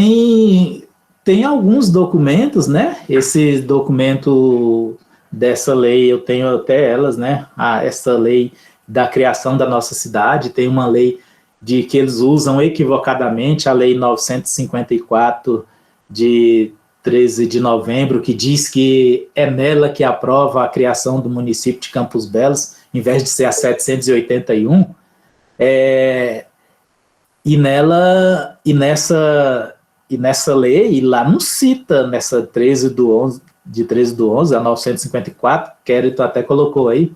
tem alguns documentos, né? Esse documento dessa lei, eu tenho até elas, né? Essa lei da criação da nossa cidade, tem uma lei que eles usam equivocadamente, a lei 954 de 13 de novembro, que diz que é nela que aprova a criação do município de Campos Belos, em vez de ser a 781, e nessa lei, e lá não cita, nessa 13 de 13/11, a 954, Quérito até colocou aí,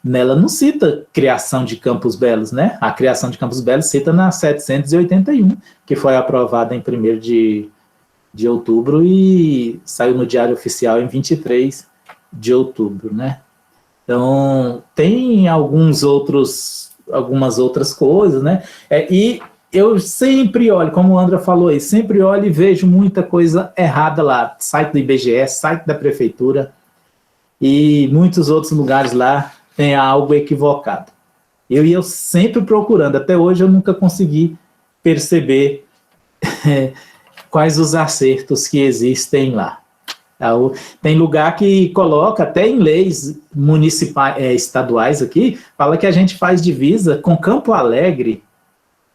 nela não cita criação de Campos Belos, né? A criação de Campos Belos cita na 781, que foi aprovada em 1º de outubro e saiu no Diário Oficial em 23 de outubro, né? Então, tem algumas outras coisas, né? E eu sempre olho, como o André falou aí, sempre olho e vejo muita coisa errada lá. Site do IBGE, site da prefeitura e muitos outros lugares lá tem algo equivocado. Eu sempre procurando, até hoje eu nunca consegui perceber quais os acertos que existem lá. Tem lugar que coloca, até em leis municipais, estaduais aqui, fala que a gente faz divisa com Campo Alegre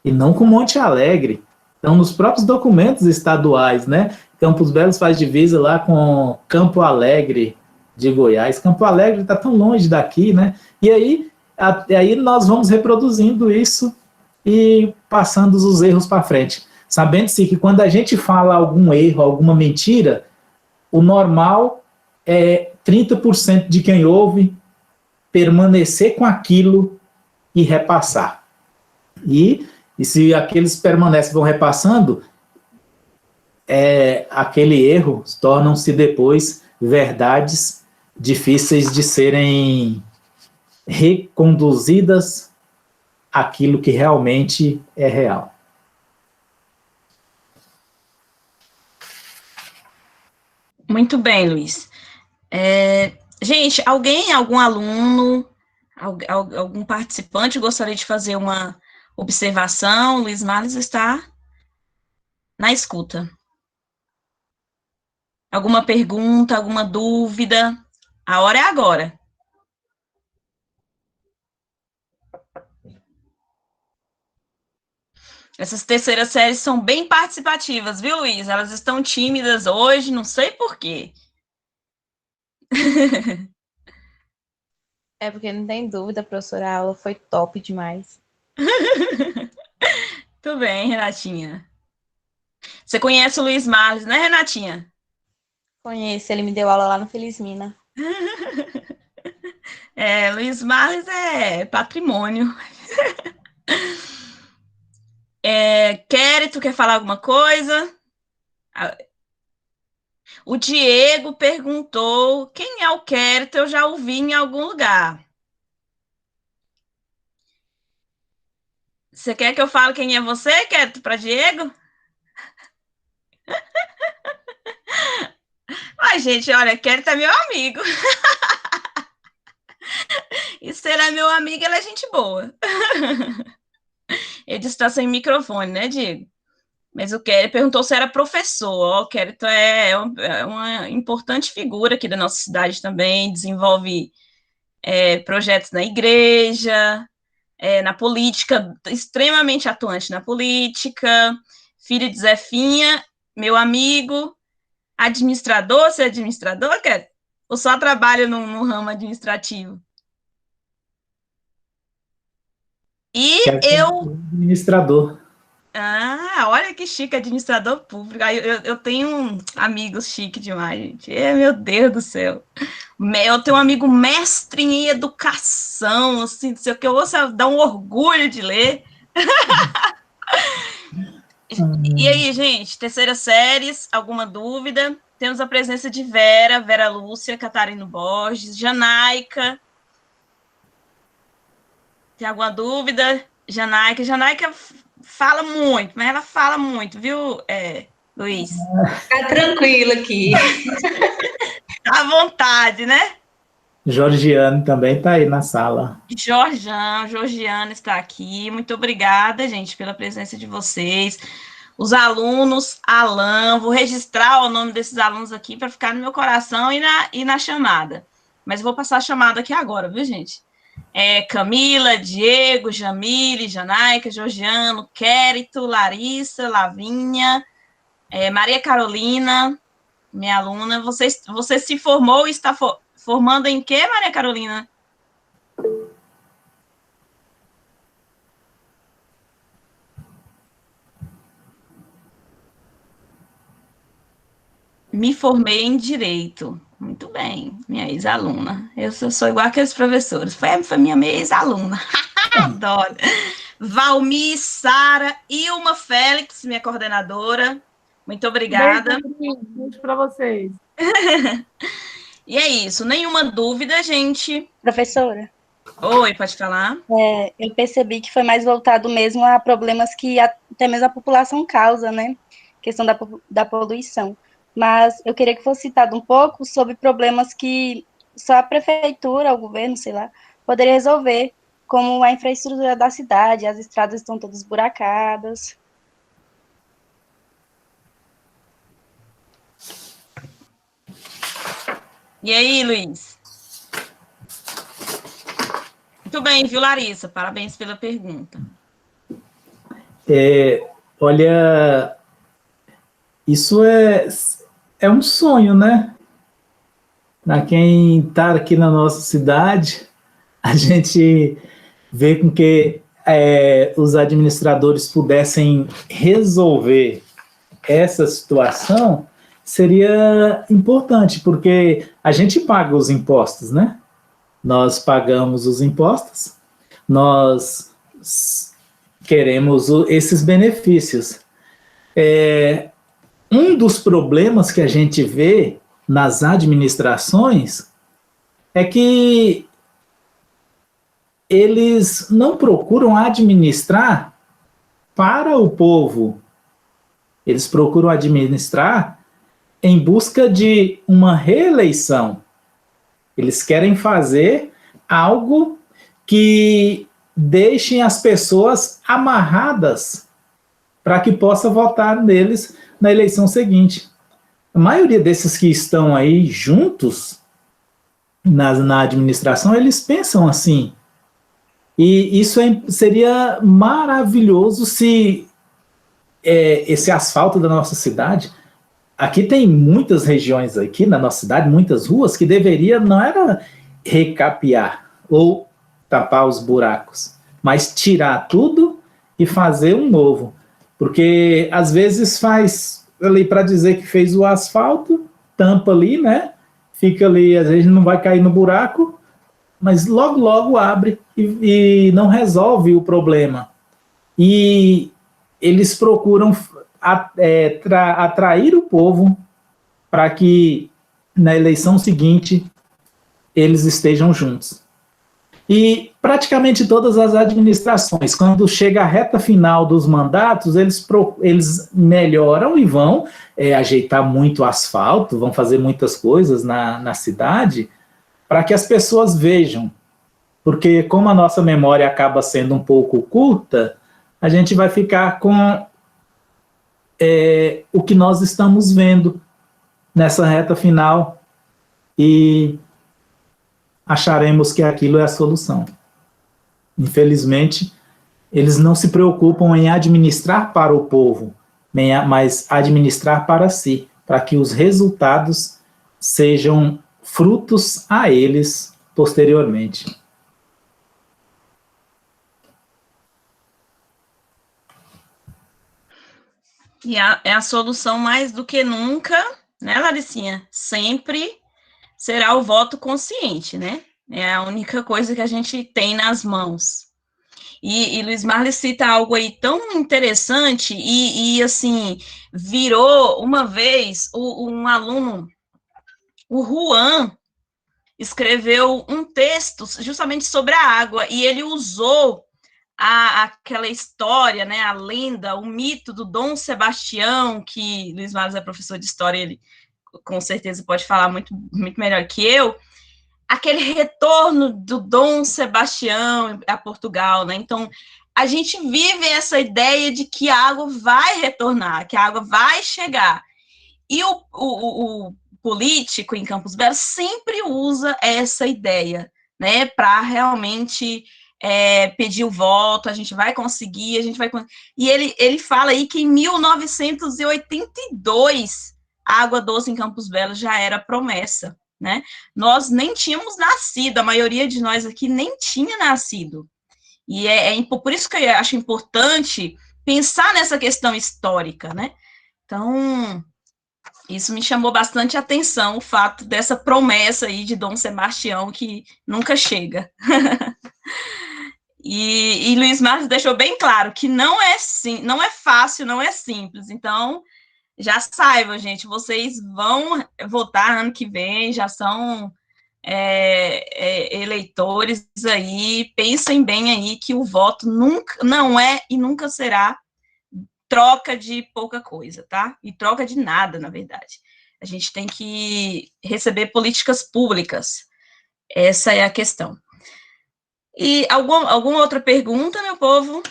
e não com Monte Alegre. Então, nos próprios documentos estaduais, né? Campos Belos faz divisa lá com Campo Alegre de Goiás. Campo Alegre está tão longe daqui, né? E aí nós vamos reproduzindo isso e passando os erros para frente. Sabendo-se que quando a gente fala algum erro, alguma mentira, o normal é 30% de quem ouve permanecer com aquilo e repassar. E se aqueles permanecem vão repassando, aquele erro tornam-se depois verdades difíceis de serem reconduzidas àquilo que realmente é real.
Muito bem, Luiz. Gente, algum aluno, algum participante gostaria de fazer uma observação? Luiz Marles está na escuta. Alguma pergunta, alguma dúvida? A hora é agora. Essas terceiras séries são bem participativas, viu, Luiz? Elas estão tímidas hoje, não sei por quê.
É porque não tem dúvida, professora, a aula foi top demais.
Tudo bem, Renatinha. Você conhece o Luiz Marles, né, Renatinha?
Conheço, ele me deu aula lá no Felizmina.
Luiz Marles é patrimônio. Quérito, quer falar alguma coisa? O Diego perguntou quem é o Quérito, eu já ouvi em algum lugar. Você quer que eu fale quem é você, Quérito, para Diego? Ai, gente, olha, Quérito é meu amigo. E se ele é meu amigo, ele é gente boa. Ele está sem microfone, né, Diego? Mas o Quérito perguntou se era professor. O Quérito é uma importante figura aqui da nossa cidade também, desenvolve projetos na igreja, na política, extremamente atuante na política, filho de Zefinha, meu amigo, administrador, você é administrador, Quérito? Ou só trabalha no ramo administrativo? E
administrador.
Olha que chique, administrador público. Eu tenho amigos chique demais, gente. Meu Deus do céu. Eu tenho um amigo mestre em educação, assim, não sei o que, eu ouço, dá um orgulho de ler. E aí, gente, terceiras séries, alguma dúvida? Temos a presença de Vera Lúcia, Catarina Borges, Janaica. Tem alguma dúvida? Janaica fala muito, mas ela fala muito, viu, Luiz?
Tá tranquilo aqui.
Tá à vontade, né?
Georgiane também está aí na sala.
Georgiana está aqui. Muito obrigada, gente, pela presença de vocês. Os alunos, Alan, vou registrar o nome desses alunos aqui para ficar no meu coração e na chamada. Mas vou passar a chamada aqui agora, viu, gente? Camila, Diego, Jamile, Janaica, Georgiano, Quérito, Larissa, Lavinha, Maria Carolina, minha aluna. Você se formou e está formando em quê, Maria Carolina? Me formei em Direito. Muito bem, minha ex-aluna. Eu sou igual aqueles professores. Foi minha ex-aluna. Adoro. Valmir, Sara, Ilma Félix, minha coordenadora. Muito obrigada.
Beijo para vocês.
E é isso. Nenhuma dúvida, gente.
Professora,
Oi, pode falar?
eu percebi que foi mais voltado mesmo a problemas que até mesmo a população causa, né? Questão da poluição. Mas eu queria que fosse citado um pouco sobre problemas que só a prefeitura, o governo, sei lá, poderia resolver, como a infraestrutura da cidade, as estradas estão todas buracadas.
E aí, Luiz? Muito bem, viu, Larissa? Parabéns pela pergunta.
Olha, isso é um sonho, né? Para quem está aqui na nossa cidade, a gente vê com que os administradores pudessem resolver essa situação, seria importante, porque a gente paga os impostos, né? Nós pagamos os impostos, nós queremos esses benefícios. Um dos problemas que a gente vê nas administrações é que eles não procuram administrar para o povo, eles procuram administrar em busca de uma reeleição. Eles querem fazer algo que deixem as pessoas amarradas para que possa votar neles na eleição seguinte. A maioria desses que estão aí juntos na administração, eles pensam assim. E isso seria maravilhoso se esse asfalto da nossa cidade... Aqui tem muitas regiões aqui na nossa cidade, muitas ruas, que deveria não era recapear ou tapar os buracos, mas tirar tudo e fazer um novo. Porque às vezes faz ali para dizer que fez o asfalto, tampa ali, né? Fica ali, às vezes não vai cair no buraco, mas logo, logo abre e não resolve o problema. E eles procuram atrair o povo para que na eleição seguinte eles estejam juntos. E praticamente todas as administrações, quando chega a reta final dos mandatos, eles melhoram e vão ajeitar muito o asfalto, vão fazer muitas coisas na cidade, para que as pessoas vejam. Porque como a nossa memória acaba sendo um pouco curta, a gente vai ficar com o que nós estamos vendo nessa reta final e acharemos que aquilo é a solução. Infelizmente, eles não se preocupam em administrar para o povo, mas administrar para si, para que os resultados sejam frutos a eles posteriormente.
E é a solução mais do que nunca, né, Laricinha? Sempre será o voto consciente, né? É a única coisa que a gente tem nas mãos. E Luiz Marli cita algo aí tão interessante e assim, virou uma vez um aluno, o Juan, escreveu um texto justamente sobre a água e ele usou aquela história, né, a lenda, o mito do Dom Sebastião, que Luiz Marlos é professor de história, ele com certeza pode falar muito, muito melhor que eu, aquele retorno do Dom Sebastião a Portugal, né, então a gente vive essa ideia de que a água vai retornar, que a água vai chegar, e o político em Campos Belos sempre usa essa ideia, né, para realmente pedir o voto, a gente vai conseguir, E ele fala aí que em 1982 a água doce em Campos Belos já era promessa, né? Nós nem tínhamos nascido, a maioria de nós aqui nem tinha nascido. E por isso que eu acho importante pensar nessa questão histórica, né? Então, Isso me chamou bastante atenção, o fato dessa promessa aí de Dom Sebastião que nunca chega. E Luiz Marques deixou bem claro que não é fácil, não é simples. Então, já saibam, gente, vocês vão votar ano que vem, já são eleitores aí, pensem bem aí que o voto nunca, não é e nunca será troca de pouca coisa, tá? E troca de nada, na verdade. A gente tem que receber políticas públicas. Essa é a questão. E alguma outra pergunta, meu povo?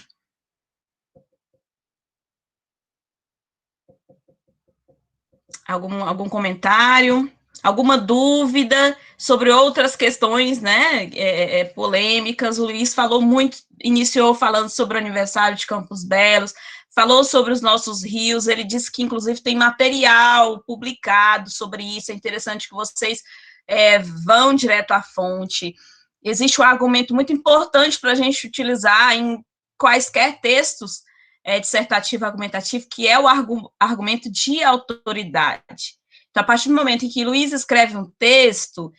Algum comentário? Alguma dúvida sobre outras questões, né, polêmicas? O Luiz falou muito, iniciou falando sobre o aniversário de Campos Belos, falou sobre os nossos rios, ele disse que, inclusive, tem material publicado sobre isso, é interessante que vocês vão direto à fonte. Existe um argumento muito importante para a gente utilizar em quaisquer textos dissertativo argumentativo, que é o argumento de autoridade. Então, a partir do momento em que Luiz escreve um texto,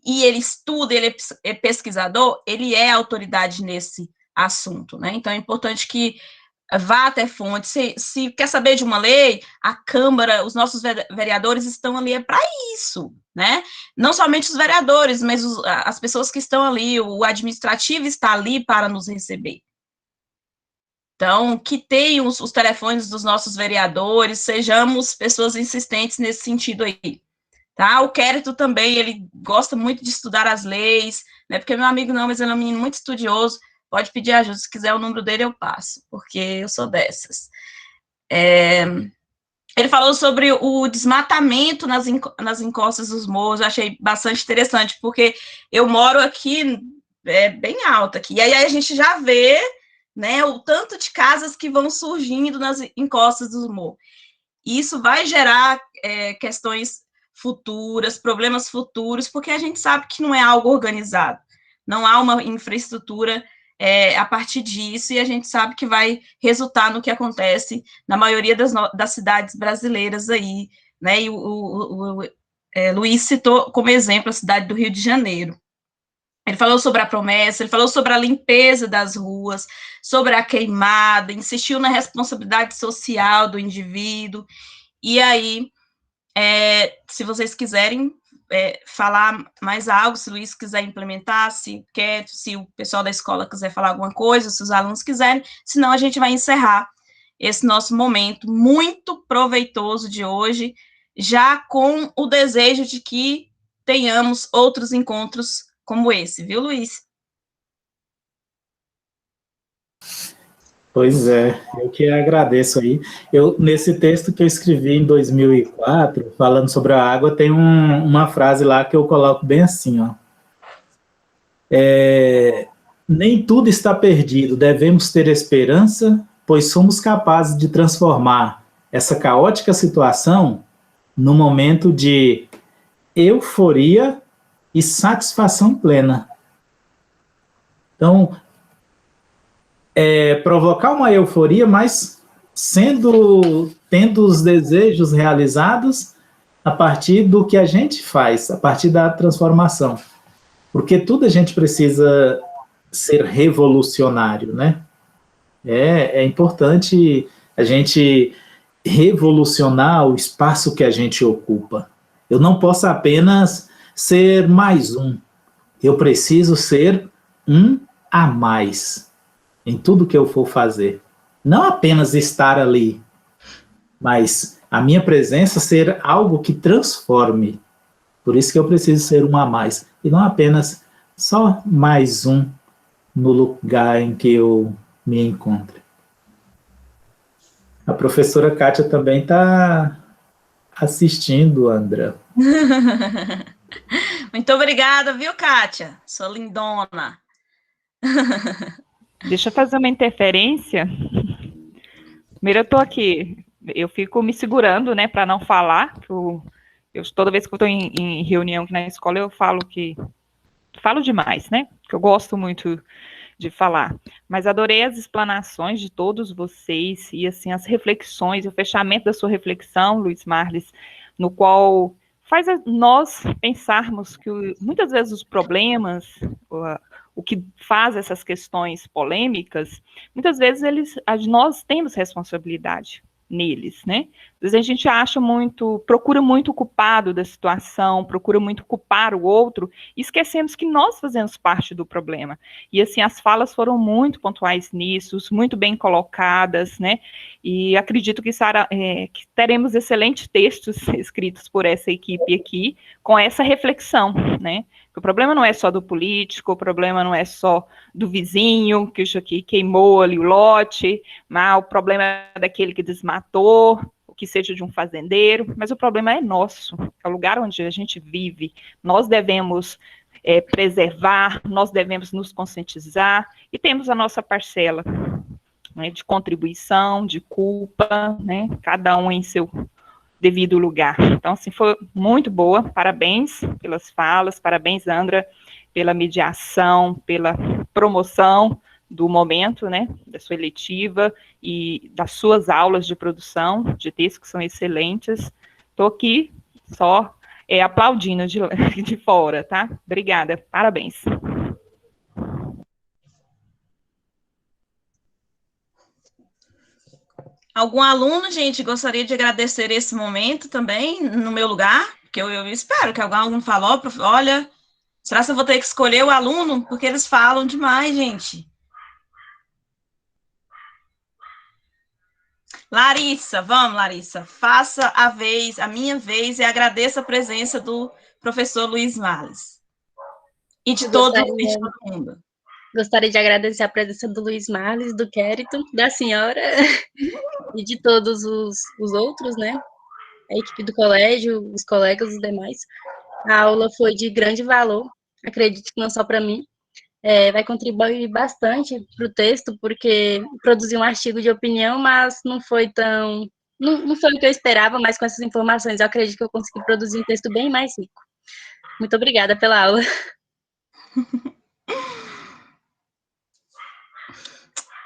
e ele estuda, ele é pesquisador, ele é autoridade nesse assunto, né? Então, é importante que vá até fonte. Se quer saber de uma lei, a Câmara, os nossos vereadores estão ali para isso, né? Não somente os vereadores, mas as pessoas que estão ali, o administrativo está ali para nos receber. Então, que tenham os telefones dos nossos vereadores, sejamos pessoas insistentes nesse sentido aí. Tá? O Quérito também, ele gosta muito de estudar as leis, né? Porque meu amigo não, mas ele é um menino muito estudioso, pode pedir ajuda, se quiser o número dele eu passo, porque eu sou dessas. Ele falou sobre o desmatamento nas encostas dos morros, eu achei bastante interessante, porque eu moro aqui, bem alto aqui, e aí a gente já vê, né, o tanto de casas que vão surgindo nas encostas dos morros. Isso vai gerar questões futuras, problemas futuros, porque a gente sabe que não é algo organizado, não há uma infraestrutura a partir disso, e a gente sabe que vai resultar no que acontece na maioria das cidades brasileiras aí, né, e o Luiz citou como exemplo a cidade do Rio de Janeiro. Ele falou sobre a promessa, ele falou sobre a limpeza das ruas, sobre a queimada, insistiu na responsabilidade social do indivíduo. E aí, se vocês quiserem falar mais algo, se o Luiz quiser implementar, se o pessoal da escola quiser falar alguma coisa, se os alunos quiserem, senão a gente vai encerrar esse nosso momento muito proveitoso de hoje, já com o desejo de que tenhamos outros encontros como esse, viu, Luiz?
Pois é, eu que agradeço aí. Nesse texto que eu escrevi em 2004, falando sobre a água, tem uma frase lá que eu coloco bem assim, ó. Nem tudo está perdido, devemos ter esperança, pois somos capazes de transformar essa caótica situação num momento de euforia e satisfação plena. Então, provocar uma euforia, mas tendo os desejos realizados a partir do que a gente faz, a partir da transformação. Porque tudo a gente precisa ser revolucionário, né? É importante a gente revolucionar o espaço que a gente ocupa. Eu não posso apenas ser mais um. Eu preciso ser um a mais em tudo que eu for fazer. Não apenas estar ali, mas a minha presença ser algo que transforme. Por isso que eu preciso ser um a mais. E não apenas só mais um no lugar em que eu me encontro. A professora Kátia também está assistindo, André.
Muito obrigada, viu, Kátia? Sou lindona.
Deixa eu fazer uma interferência. Primeiro, eu estou aqui, eu fico me segurando, né, para não falar. Toda vez que eu estou em reunião aqui na escola, eu falo demais, né? Que eu gosto muito de falar. Mas adorei as explanações de todos vocês e, assim, as reflexões, o fechamento da sua reflexão, Luiz Marles, no qual faz nós pensarmos que muitas vezes os problemas, o que faz essas questões polêmicas, muitas vezes nós temos responsabilidade neles, né? Às vezes a gente procura muito o culpado da situação, procura muito culpar o outro, e esquecemos que nós fazemos parte do problema. E assim, as falas foram muito pontuais nisso, muito bem colocadas, né? E acredito que teremos excelentes textos escritos por essa equipe aqui, com essa reflexão, né? O problema não é só do político, o problema não é só do vizinho, que isso aqui queimou ali o lote, mas o problema é daquele que desmatou, ou que seja de um fazendeiro, mas o problema é nosso, é o lugar onde a gente vive. Nós devemos preservar, nós devemos nos conscientizar, e temos a nossa parcela, né, de contribuição, de culpa, né, cada um em seu devido lugar. Então, assim, foi muito boa, parabéns pelas falas, parabéns, Andra, pela mediação, pela promoção do momento, né, da sua eletiva e das suas aulas de produção de textos que são excelentes. Estou aqui só aplaudindo de fora, tá? Obrigada, parabéns.
Algum aluno, gente, gostaria de agradecer esse momento também, no meu lugar? Porque eu espero que algum aluno falou, olha, será que eu vou ter que escolher o aluno? Porque eles falam demais, gente. Larissa, vamos, Larissa, faça a minha vez, e agradeça a presença do professor Luiz Males. E de todo mundo.
Gostaria de agradecer a presença do Luiz Males, do Quérito, da senhora e de todos os outros, né? A equipe do colégio, os colegas, os demais. A aula foi de grande valor, acredito que não só para mim, vai contribuir bastante para o texto, porque produzi um artigo de opinião, mas não foi não foi o que eu esperava, mas com essas informações eu acredito que eu consegui produzir um texto bem mais rico. Muito obrigada pela aula.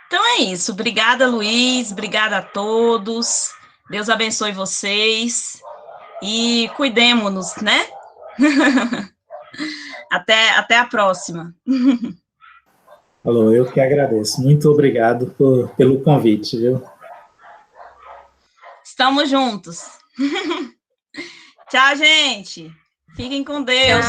Então é isso. Obrigada, Luiz. Obrigada a todos. Deus abençoe vocês. E cuidemos-nos, né? Até a próxima.
Alô, eu que agradeço. Muito obrigado pelo convite, viu?
Estamos juntos. Tchau, gente. Fiquem com Deus.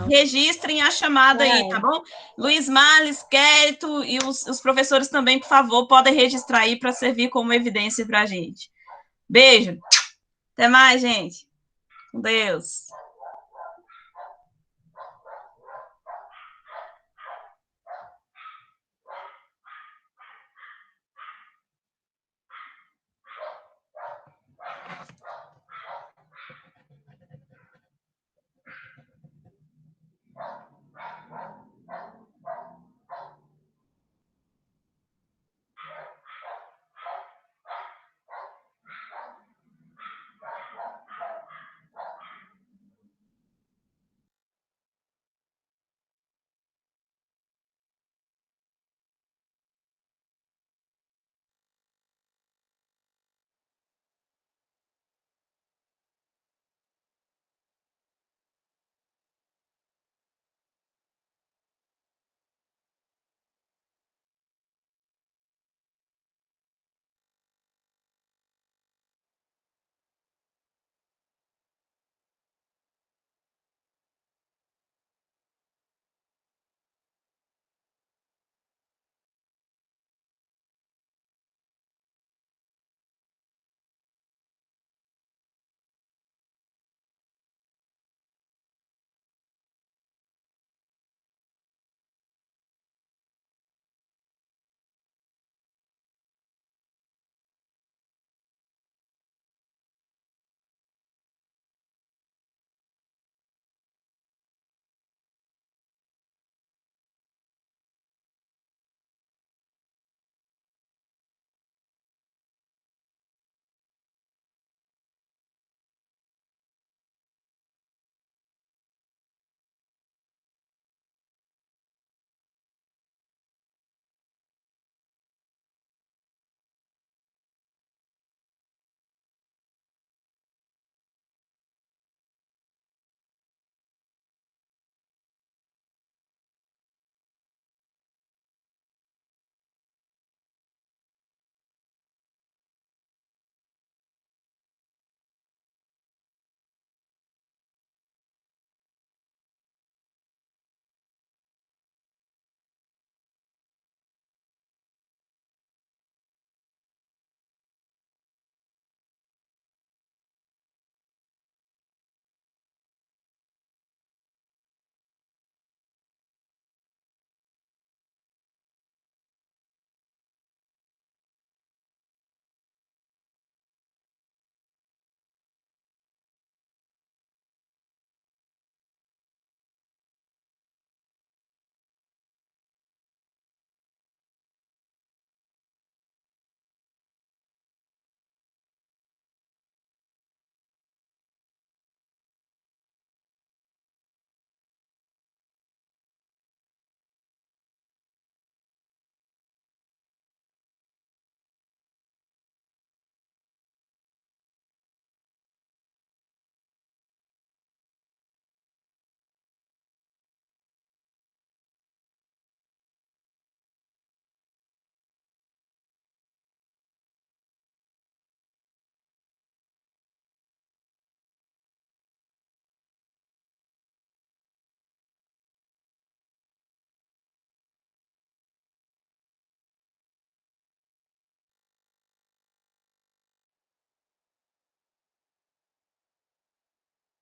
Registrem a chamada aí, tá bom? Luiz Males, Quérito e os professores também, por favor, podem registrar aí para servir como evidência para a gente. Beijo. Até mais, gente. Com Deus.